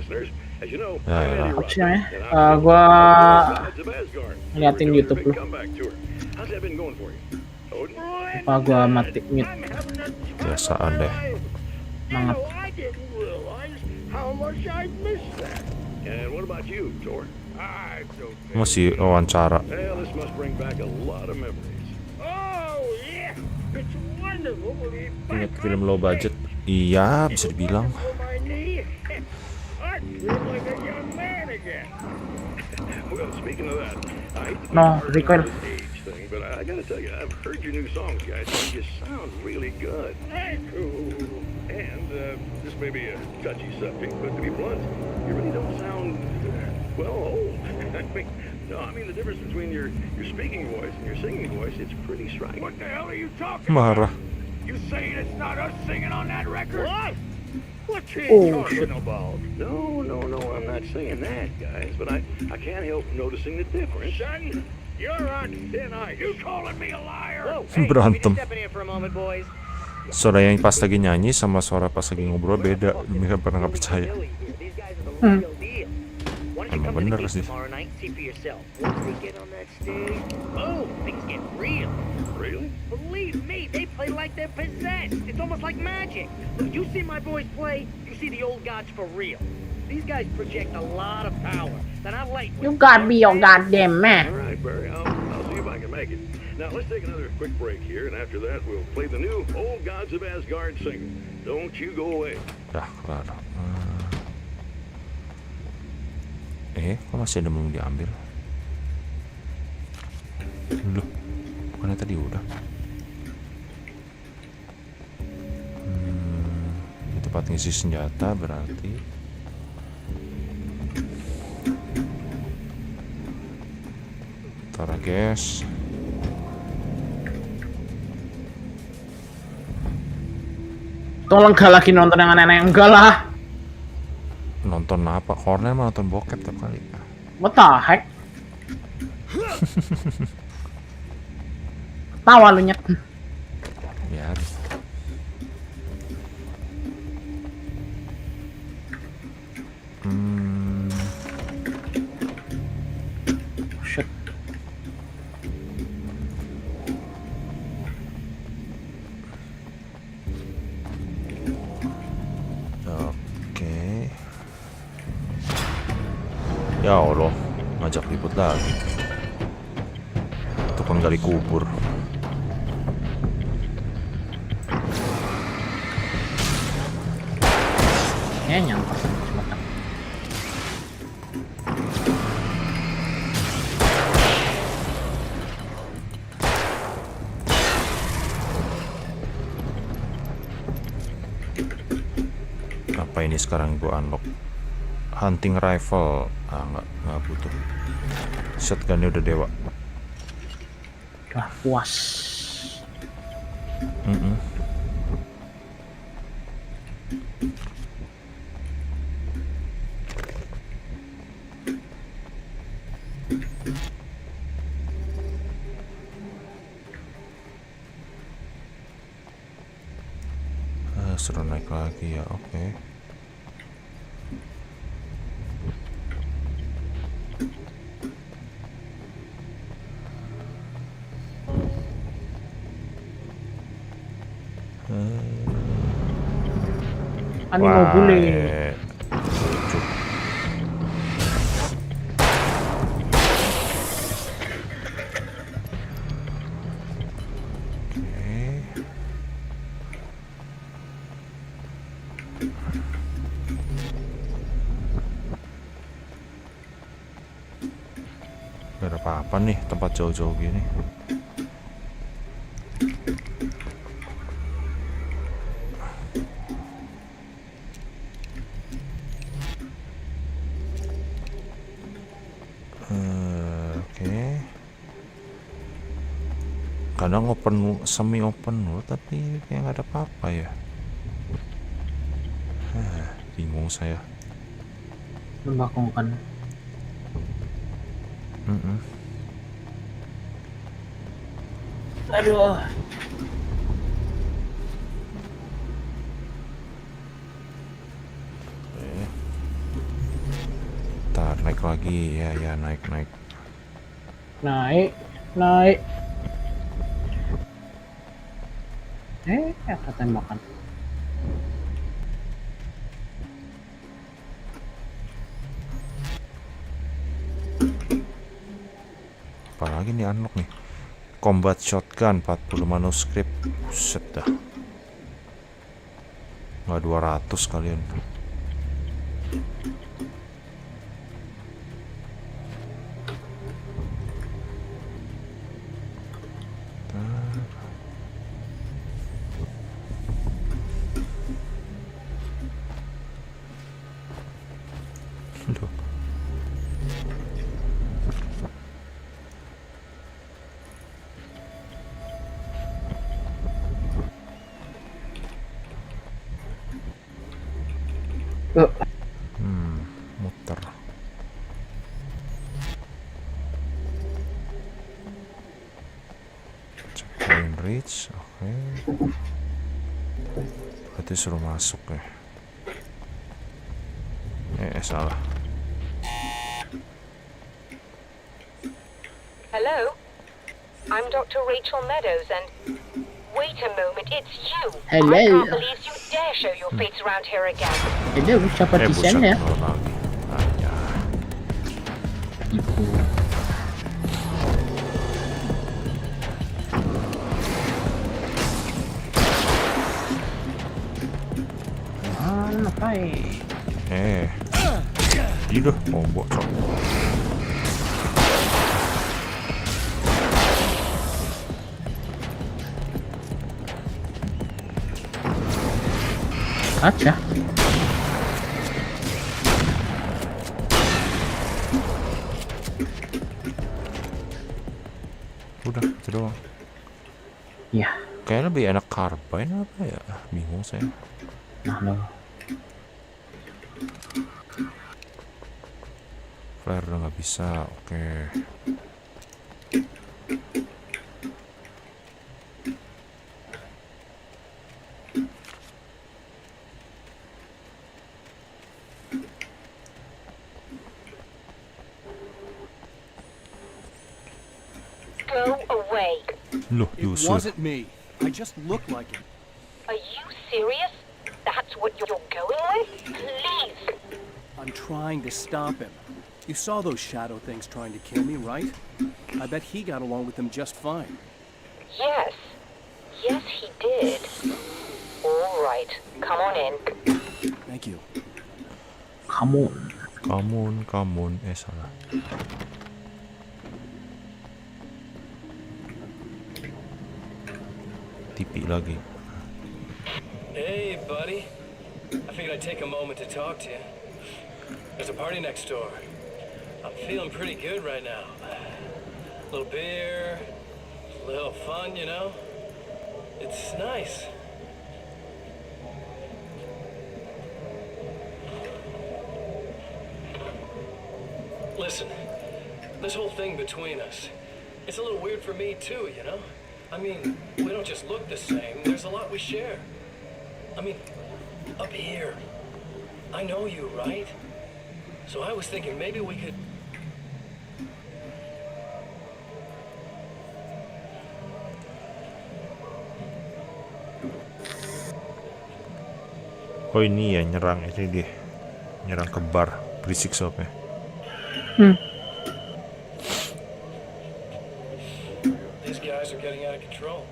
Ya. Apa sih namanya? Gua ngeliatin YouTube lu. Apa gua mati mute? Biasaan deh. Banget. Masih wawancara. Ingat film low budget? Iya, bisa dibilang. No, recoil. But I gotta tell you, I've heard your new songs, guys. You sound really good. And this may be a touchy subject, but to be blunt, you really don't sound well old. I mean the difference between your speaking voice and your singing voice, it's pretty striking. What the hell are you talking Marah. You saying it's not us singing on that record? What? What you talking about? No, I'm not saying that, guys. But I can't help noticing the difference. Son, you're on thin ice. You calling me a liar? Berantem. Step in here for a moment, boys. Suara yang pas lagi nyanyi sama suara pas lagi ngobrol beda. Mereka pernah nggak percaya. Emang bener sih. Really? Believe me, they play like they're possessed. It's almost like magic. Look, you see my boys play, you see the old gods for real. These guys project a lot of power. Then I like. You gotta be your goddamn man. All right, Barry. I'll see if I can make it. Now let's take another quick break here, and after that we'll play the new Old Gods of Asgard single. Don't you go away. Dah, kelar. Kok masih ada belum diambil? Loh, bukannya tadi udah? Ini tempat ngisi senjata berarti. Tara guys. Tolong gak lagi nonton yang aneh-aneh, enggak lah. Nonton apa? Corner mah nonton bokep tiap kali. What the heck? Tawa lu nyet. Biar. Shit. Oke. Ya Allah, ngajak ribut lagi. Tukang gali kubur. Ya nyamper sama cemetak. Apa ini sekarang gua unlock? Hunting rifle. Nggak butuh. Shotgunnya udah dewa. Udah puas. suruh naik lagi ya, oke. Ani mau boleh. Lucu. Gak ada apa-apa nih tempat jauh-jauh gini. Oke. Kadang semi open world tapi kayak nggak ada apa-apa ya. Bingung saya. Membangkangkan. Aduh. Ntar naik lagi ya naik. Naik. Apa tembakan? Apalagi nih unlock nih. Combat shotgun 40 manuskrip. Buset dah. Nggak 200 kalian. Muter. Checkpoint reach, oke. Berarti suruh masuk ya. Salah. Hello, I'm Dr. Rachel Meadows and... Wait a moment, it's you! Hello. I can't believe you dare show your face around here again. Hello, siapa di sana? Ibu. Ngapain? Iya, mau bocor. Aja. Udah, itu doang. Iya. Kayaknya lebih enak carbine apa ya? Bingung saya. Nah, lo. Flare udah nggak bisa, oke. Go away. Loh, It wasn't me. I just looked like it. Are you serious? That's what you're going with? Please. I'm trying to stop him. You saw those shadow things trying to kill me, right? I bet he got along with them just fine. Yes. Yes, he did. All right. Come on in. Thank you. Kamu. Salah. TV lagi. Hey, buddy. I figured I'd take a moment to talk to you. There's a party next door. I'm feeling pretty good right now. A little beer, a little fun, you know? It's nice. Listen, this whole thing between us, it's a little weird for me too, you know? I mean, we don't just look the same, there's a lot we share. I mean, Up here. I know you, right? So I was thinking maybe we could... Oh ini ya nyerang ini dia. Nyerang ke bar, berisik soalnya. These guys are getting out of control.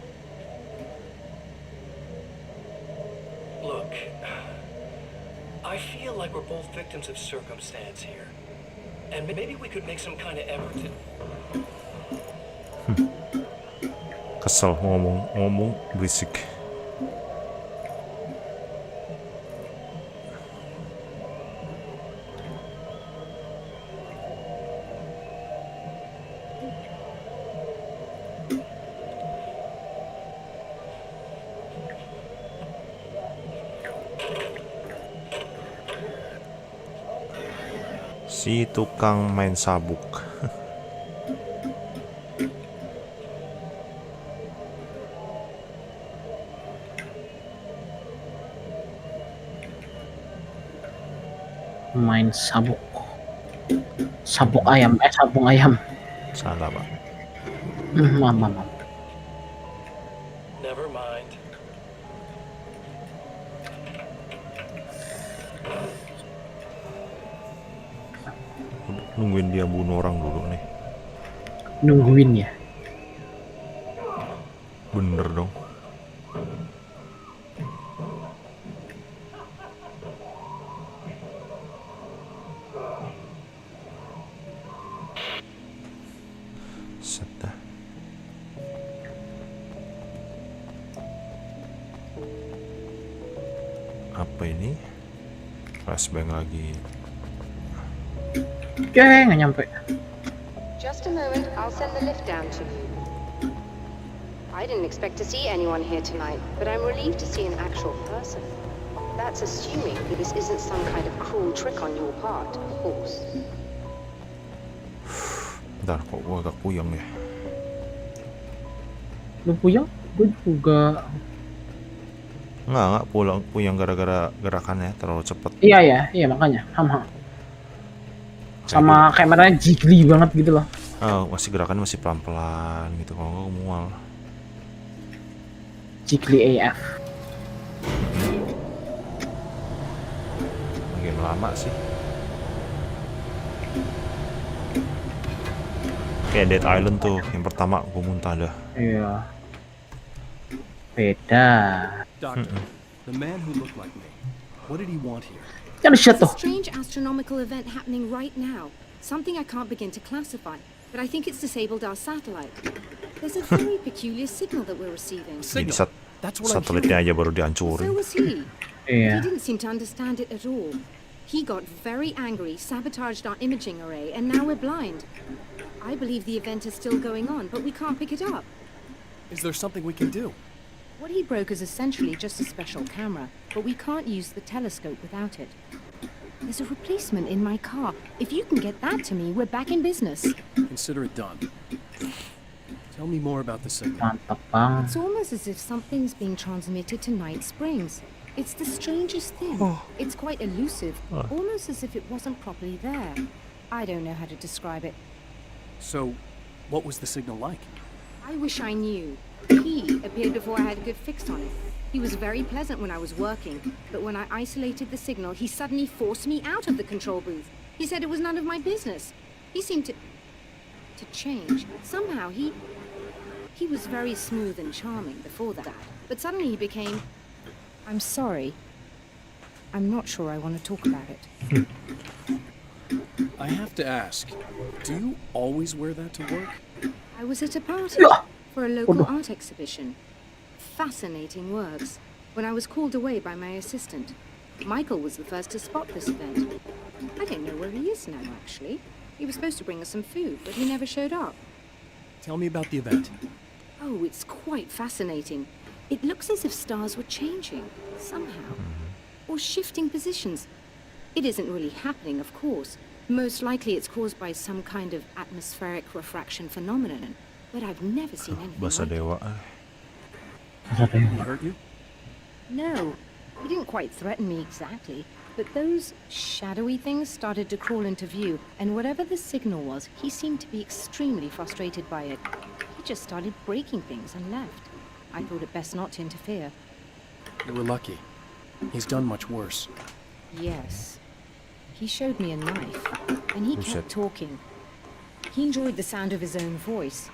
Look, I feel like we're both victims of circumstance here. And maybe we could make some kind of effort to... Kesel ngomong berisik. Si tukang main sabuk. Main sabuk. Sabuk ayam, sabung ayam. Salah, Pak. Mama. Never mind. Nungguin dia bunuh orang dulu nih. Nungguin ya. Bener dong. Set dah. Apa ini? Flashbang lagi. Oke, nggak nyampe. Just a moment, I'll send the lift down to you. I didn't expect to see anyone here tonight, but I'm relieved to see an actual person. That's assuming that this isn't some kind of cruel trick on your part, of course. Bentar, kok gua agak puyeng ya. Lu puyeng? Gue juga. Nggak puyeng gara-gara gerakannya terlalu cepet. Iya makanya. Sama kameranya jiggly banget gitu loh. Masih gerakannya masih pelan-pelan gitu, kalau nggak mual. Jiggly AF. Game lama sih. Kayak Dead Island tuh, yang pertama gue muntah dah. Iya. Beda. Doctor, the man who looked like me, what did he want here? There's a strange astronomical event happening right now. Something I can't begin to classify, but I think it's disabled our satellite. There's a very peculiar signal that we're receiving. Jadi satelitnya aja baru dihancurin. So was he. Yeah. He didn't seem to understand it at all. He got very angry, sabotaged our imaging array, and now we're blind. I believe the event is still going on, but we can't pick it up. Is there something we can do? What he broke is essentially just a special camera, but we can't use the telescope without it. There's a replacement in my car. If you can get that to me, we're back in business. Consider it done. Tell me more about the signal. It's almost as if something's being transmitted to Night Springs. It's the strangest thing. It's quite elusive, almost as if it wasn't properly there. I don't know how to describe it. So, what was the signal like? I wish I knew. He appeared before I had a good fix on it. He was very pleasant when I was working, but when I isolated the signal, he suddenly forced me out of the control booth. He said it was none of my business. He seemed to change. Somehow he was very smooth and charming before that, but suddenly he became... I'm sorry. I'm not sure I want to talk about it. I have to ask, do you always wear that to work? I was at a party for a local art exhibition. Fascinating works. When I was called away by my assistant, Michael was the first to spot this event. I don't know where he is now, actually. He was supposed to bring us some food, but he never showed up. Tell me about the event. Oh, it's quite fascinating. It looks as if stars were changing, somehow. Or shifting positions. It isn't really happening, of course. Most likely it's caused by some kind of atmospheric refraction phenomenon. But I've never seen anything Bahasa like dewa. Did it hurt you? No. He didn't quite threaten me exactly, but those shadowy things started to crawl into view, and whatever the signal was, he seemed to be extremely frustrated by it. He just started breaking things and left. I thought it best not to interfere. You were lucky. He's done much worse. Yes. He showed me a knife, and he Who kept said? talking. He enjoyed the sound of his own voice.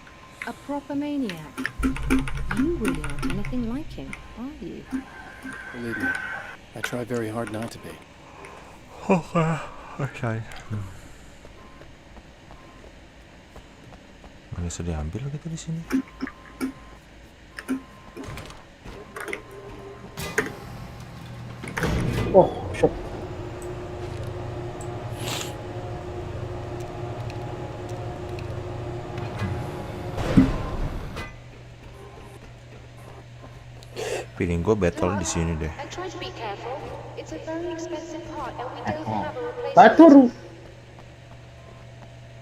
A proper maniac. You really aren't anything like him, are you? Believe me, I try very hard not to be. Okay. Mana bisa diambil kita di sini? Oh, shit. Feeling gue battle di sini deh. And try to be careful. It's a very expensive part and we don't have a replacement. Baturu.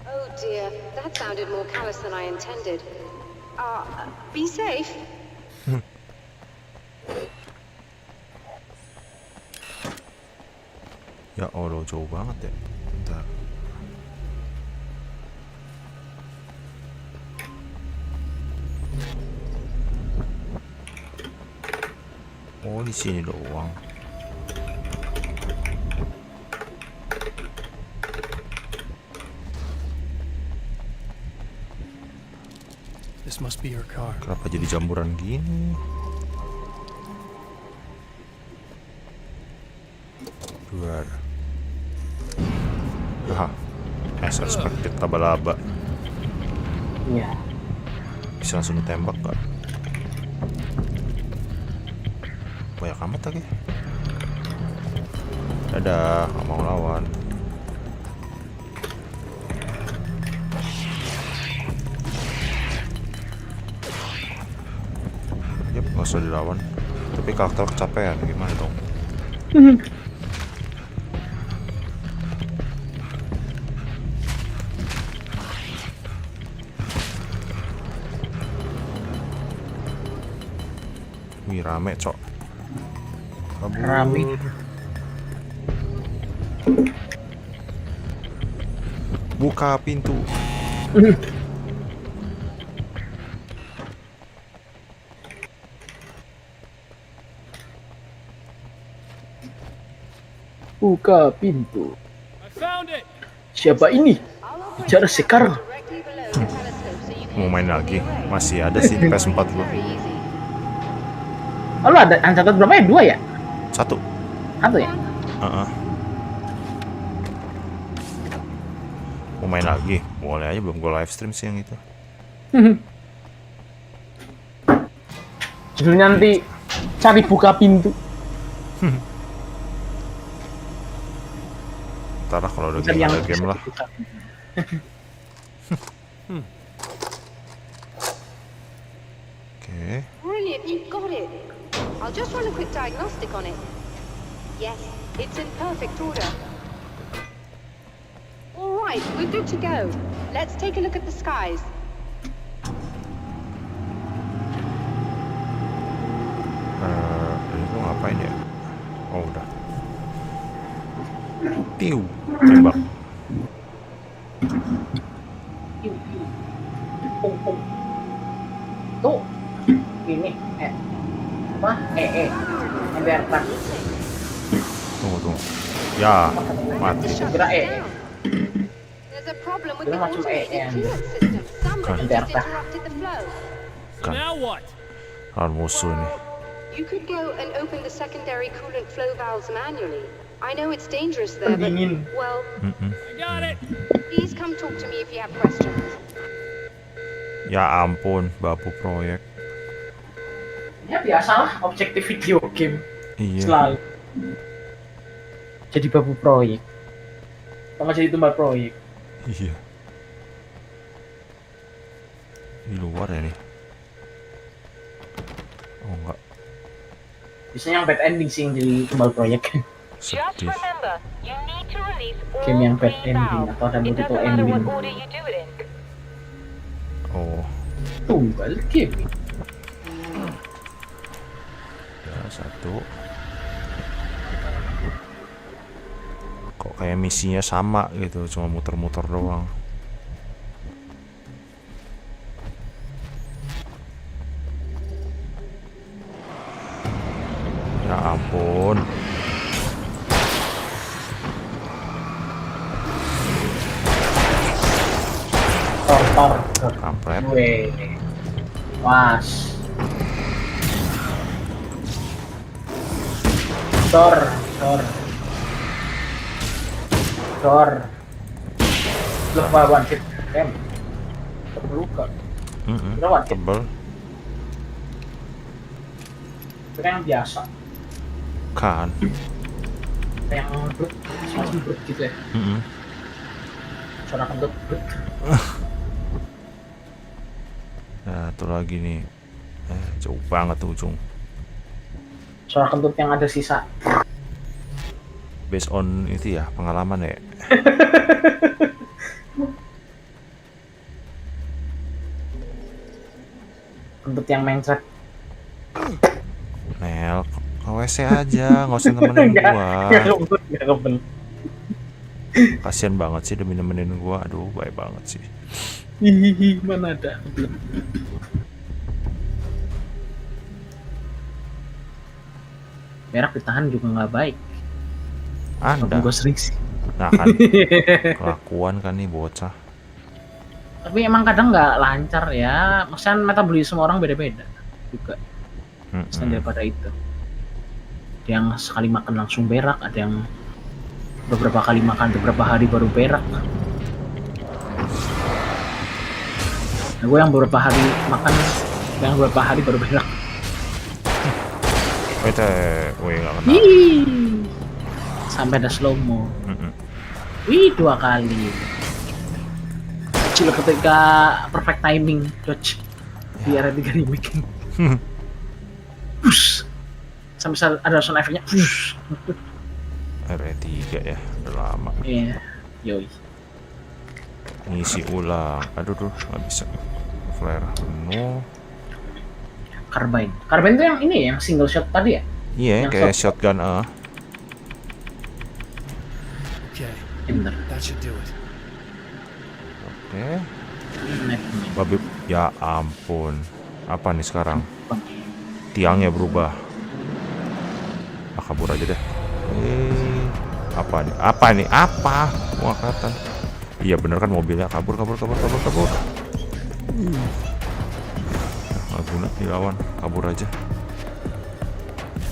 Oh dear, that sounded more callous than I intended. Be safe. Ya Allah, jauh banget ya. Bentar. Oh, di sini doang. This must be your car. Kenapa jadi jamburan gini? Luar. Haha. As expected, laba-laba. Iya. Bisa langsung ditembak gak? Banyak amat lagi. Dadah, gak mau lawan. Yap, gak usah dilawan. Tapi karakter kecapean, gimana dong? Wih, rame cok. Kabur. Rame. Buka pintu. Buka pintu. I found it. Siapa ini? Bicara sekarang. Mau main lagi? Masih ada sih di PS4 gua. Oh, lu ada Uncharted berapa ya? 2 ya? Satu. Satu ya? Mau main lagi? Boleh aja, belum gua live stream sih yang itu. Judulnya nanti cari buka pintu. Ntar lah kalau udah Cari game, yang ada game lah. Oke. Brilliant, you got it. I'll just run a quick diagnostic on it. Yes, it's in perfect order. All right, we're good to go. Let's take a look at the skies. Ini gua ngapain ya? Oh udah. Tiu, tembak. Tuh, ini apa? Embertan. Tunggu. Ya, mati. Kira There's a problem with Kira the masuk automated coolant system. Somebody just interrupted the flow. Kan. Now what? Lawan musuh nih. You could go and open the secondary coolant flow valves manually. I know it's dangerous there, but, Pendingin. well, I got it. please come talk to me if you have questions. Ya ampun, babu proyek. Ya biasalah, objektif video game. Iya. Selalu. Jadi babu proyek. Sama jadi tumbal proyek. Iya. Di luar ya nih. Oh enggak. Biasanya yang bad ending sih yang jadi tumbal proyek. Sedih. Game yang bad ending atau ada multiple ending. Oh. Tumbal game. Ya, satu. kayak misinya sama gitu, cuma muter-muter doang. Ya ampun. Tor. Kampret. Weh. Was. Tor. Lupa one hit. Terluka. Berapa? Tebel. Itu kan yang biasa. Kan. Yang brut, semacam brut gitu ya. Suara kentut brut. Nah, tuh lagi nih. Jauh banget tuh ujung. Suara kentut yang ada sisa. Based on itu ya, pengalaman ya. Kentut yang mencret. Nel, ke WC aja, nggak usah temenin gua. Nggak kebel. Kasian banget sih demi nemenin gua. Aduh, baik banget sih. Hihihi, mana ada. Berak ditahan juga nggak baik. Anda. Gue sering sih. Nah kan, kelakuan kan nih bocah. Tapi emang kadang nggak lancar ya. Maksudnya metabolisme orang beda-beda juga. Selain daripada itu. Ada yang sekali makan langsung berak, ada yang beberapa kali makan beberapa hari baru berak. Nah, gue yang beberapa hari makan, yang beberapa hari baru berak. Wih nggak kenal. Sampai ada slow mo. Wih, 2 kali. Kecil ketika perfect timing, dodge di area 3 remake. Push. Sampai ada sound efeknya. Push. Area 3 ya, udah lama. Iya, yoi. Ngisi ulang. Aduh tuh, nggak bisa. Flare penuh. Carbine itu yang ini ya, yang single shot tadi ya? Iya, kayak shotgun Bener. Oke. Babi, ya ampun. Apa nih sekarang? Tiangnya berubah. Kabur aja deh. Apa nih? Apa? Wah, kelihatan. Iya bener kan mobilnya. Kabur. Nggak guna dilawan. Kabur aja.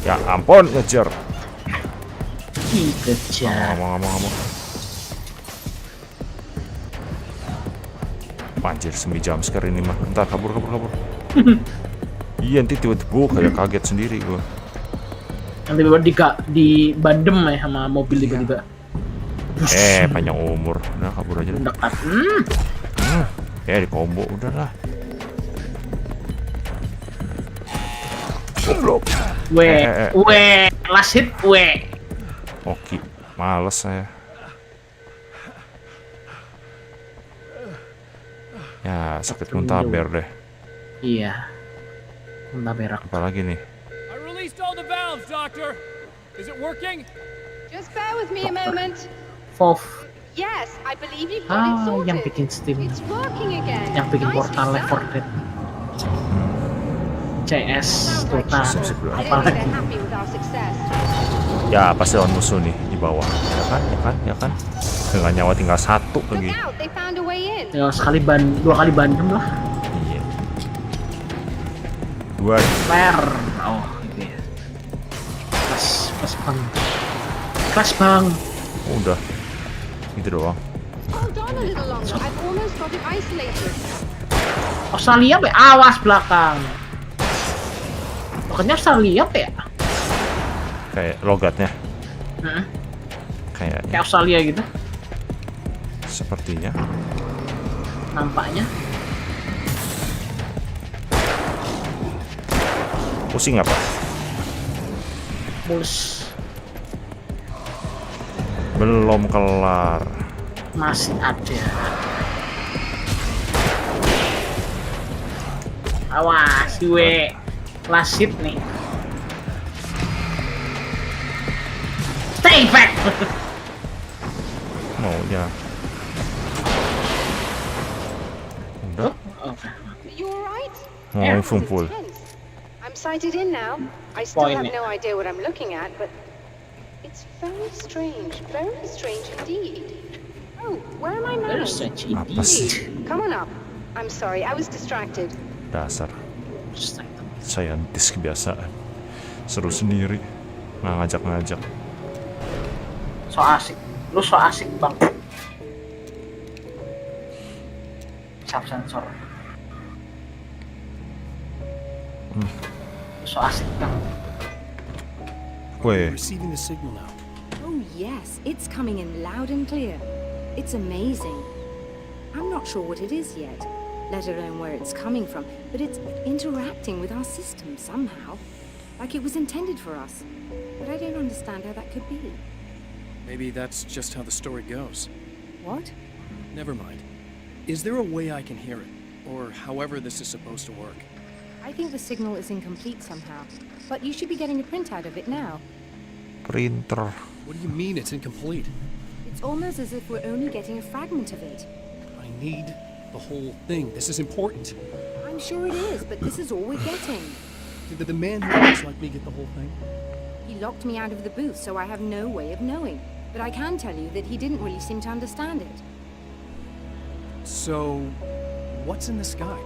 Ya ampun, ngejar. Kejar. Ngomong. Anjir, semi jumpscare ini mah. Ntar kabur. Iya, nanti tiba-tiba kayak kaget sendiri gua. Nanti tiba-tiba di bandem ya sama mobil tiba-tiba. Panjang umur. Nah, kabur aja deh. Dekat. Di combo udahlah. Goblok. Last hit, Oke, males saya. Ya, sakit muntaber deh. Iya. Muntah berak. Apalagi nih? I released all the valves, Doctor. Is it working? Just bear with me a moment. Fov. Yes, I believe you've got it sorted. Yang bikin Steam. It's working again. Yang bikin portal Left 4 Dead. CS Dota. Apalagi. Ya, pasti lawan musuh nih di bawah. Ya kan? Dengan nyawa tinggal 1 lagi. Ya, 2 kali bandem lah. Iya. 2. Flare. Oh, gitu ya. Kelas bang. Udah. Gitu doang. Australia be, awas belakang. Pokoknya Australia be ya. Kayak logatnya. Kayak Australia gitu. Sepertinya. Nampaknya. Pusing apa? Mulus. Belum kelar. Masih ada. Awas, gue last hit nih. Stay back. maunya. Udah. You alright? Mau full. I'm sighted in now. I still have no idea what I'm looking at, but it's very strange indeed. Oh, where am I now? Apa sih? Come on up. I'm sorry, I was distracted. Dasar saintis kebiasaan. Seru sendiri. Ngajak-ngajak. So asik. Lu so asik, Bang. Sub sensor. So asik, Bang. Weh. Receiving the signal now. Oh yes, it's coming in loud and clear. It's amazing. I'm not sure what it is yet, let alone where it's coming from, but it's interacting with our system somehow, like it was intended for us. But I don't understand how that could be. Maybe that's just how the story goes. What? Never mind. Is there a way I can hear it? Or however this is supposed to work? I think the signal is incomplete somehow, but you should be getting a printout of it now. Printer. What do you mean it's incomplete? It's almost as if we're only getting a fragment of it. I need the whole thing. This is important. I'm sure it is, but this is all we're getting. Did the man who looks like me get the whole thing? He locked me out of the booth, so I have no way of knowing. But I can tell you that he didn't really seem to understand it. So, what's in the sky?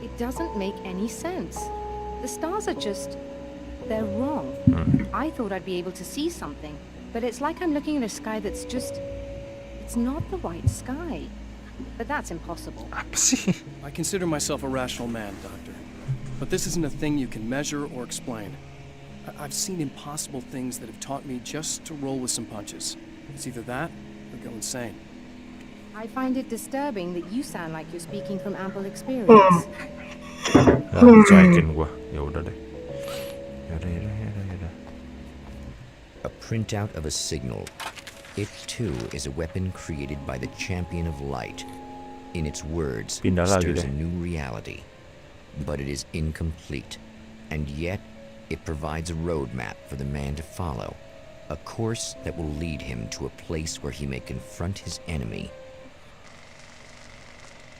It doesn't make any sense. The stars are just... they're wrong. I thought I'd be able to see something, but it's like I'm looking at a sky that's just... it's not the right sky. But that's impossible. Apa sih? I consider myself a rational man, Doctor. But this isn't a thing you can measure or explain. I've seen impossible things that have taught me just to roll with some punches. It's either that or go insane. I find it disturbing that you sound like you're speaking from ample experience. Cuekin gua. Ya udah deh. Yaudah. A printout of a signal. It too is a weapon created by the champion of light. In its words, Pindah lagi stirs deh. a new reality. But it is incomplete. And yet, it provides a roadmap for the man to follow. A course that will lead him to a place where he may confront his enemy.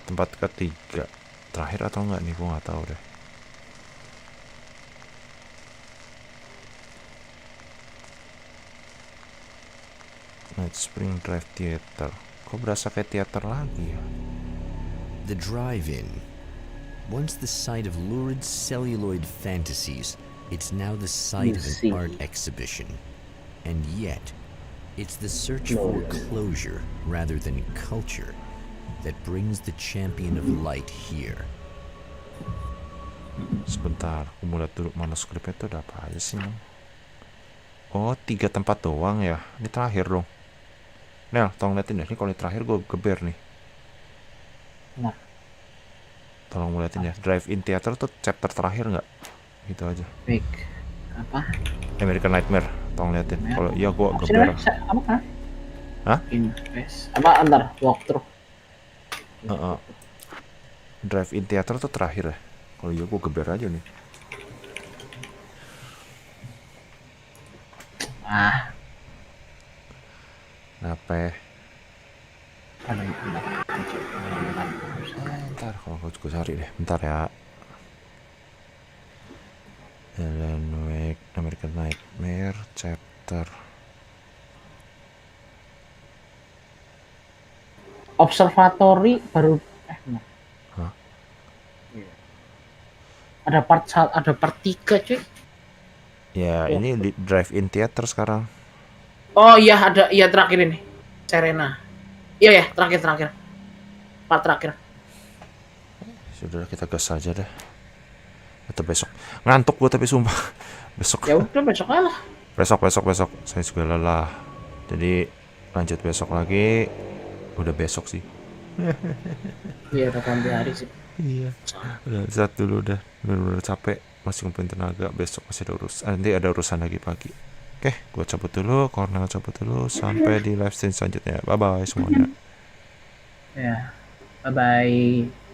Tempat ketiga. Terakhir atau enggak nih, gua nggak tahu deh. Night Spring Drive Theater. Kok berasa kayak teater lagi ya? The drive-in. Once the site of lurid celluloid fantasies, it's now the site of an art exhibition. And yet, it's the search for closure rather than culture that brings the champion of light here. Sebentar, aku mau lihat dulu manuskripnya tuh ada apa aja sih, Mang? Oh, 3 tempat doang ya. Ini terakhir dong. Nel, tolong liatin deh. Ini kalau ini terakhir gue geber nih. Nah. Tolong liatin ya. Drive-in Theater tuh chapter terakhir nggak? Gitu aja. Baik. Apa? American Nightmare. Tolong liatin. Kalau iya gue geber. Apa? Hah? Invest. Apa antar walkthrough? Drive-in Theater tuh terakhir ya. Kalau iya gue geber aja nih. Kenapa? Bentar, kalau gue cari deh. Bentar ya. Alan Wake, American Nightmare, chapter. Observatory baru Hah? Ada part 3 cuy. Ya, ini di drive-in theater sekarang. Oh iya ada, iya terakhir ini. Serena. Iya ya, terakhir. Part terakhir. Sudah kita gas aja deh. Atau besok. Ngantuk gua tapi sumpah. Besok. Ya udah besok aja lah. Besok. Saya juga lelah. Jadi lanjut besok lagi. Udah besok sih. Iya, udah ganti hari sih. Iya. Udah istirahat dulu udah. Bener-bener capek. Masih ngumpulin tenaga. Besok masih ada urusan. Nanti ada urusan lagi pagi. Oke, gue cabut dulu. Cornell cabut dulu. Sampai di live stream selanjutnya. Bye-bye semuanya. Ya. Bye-bye.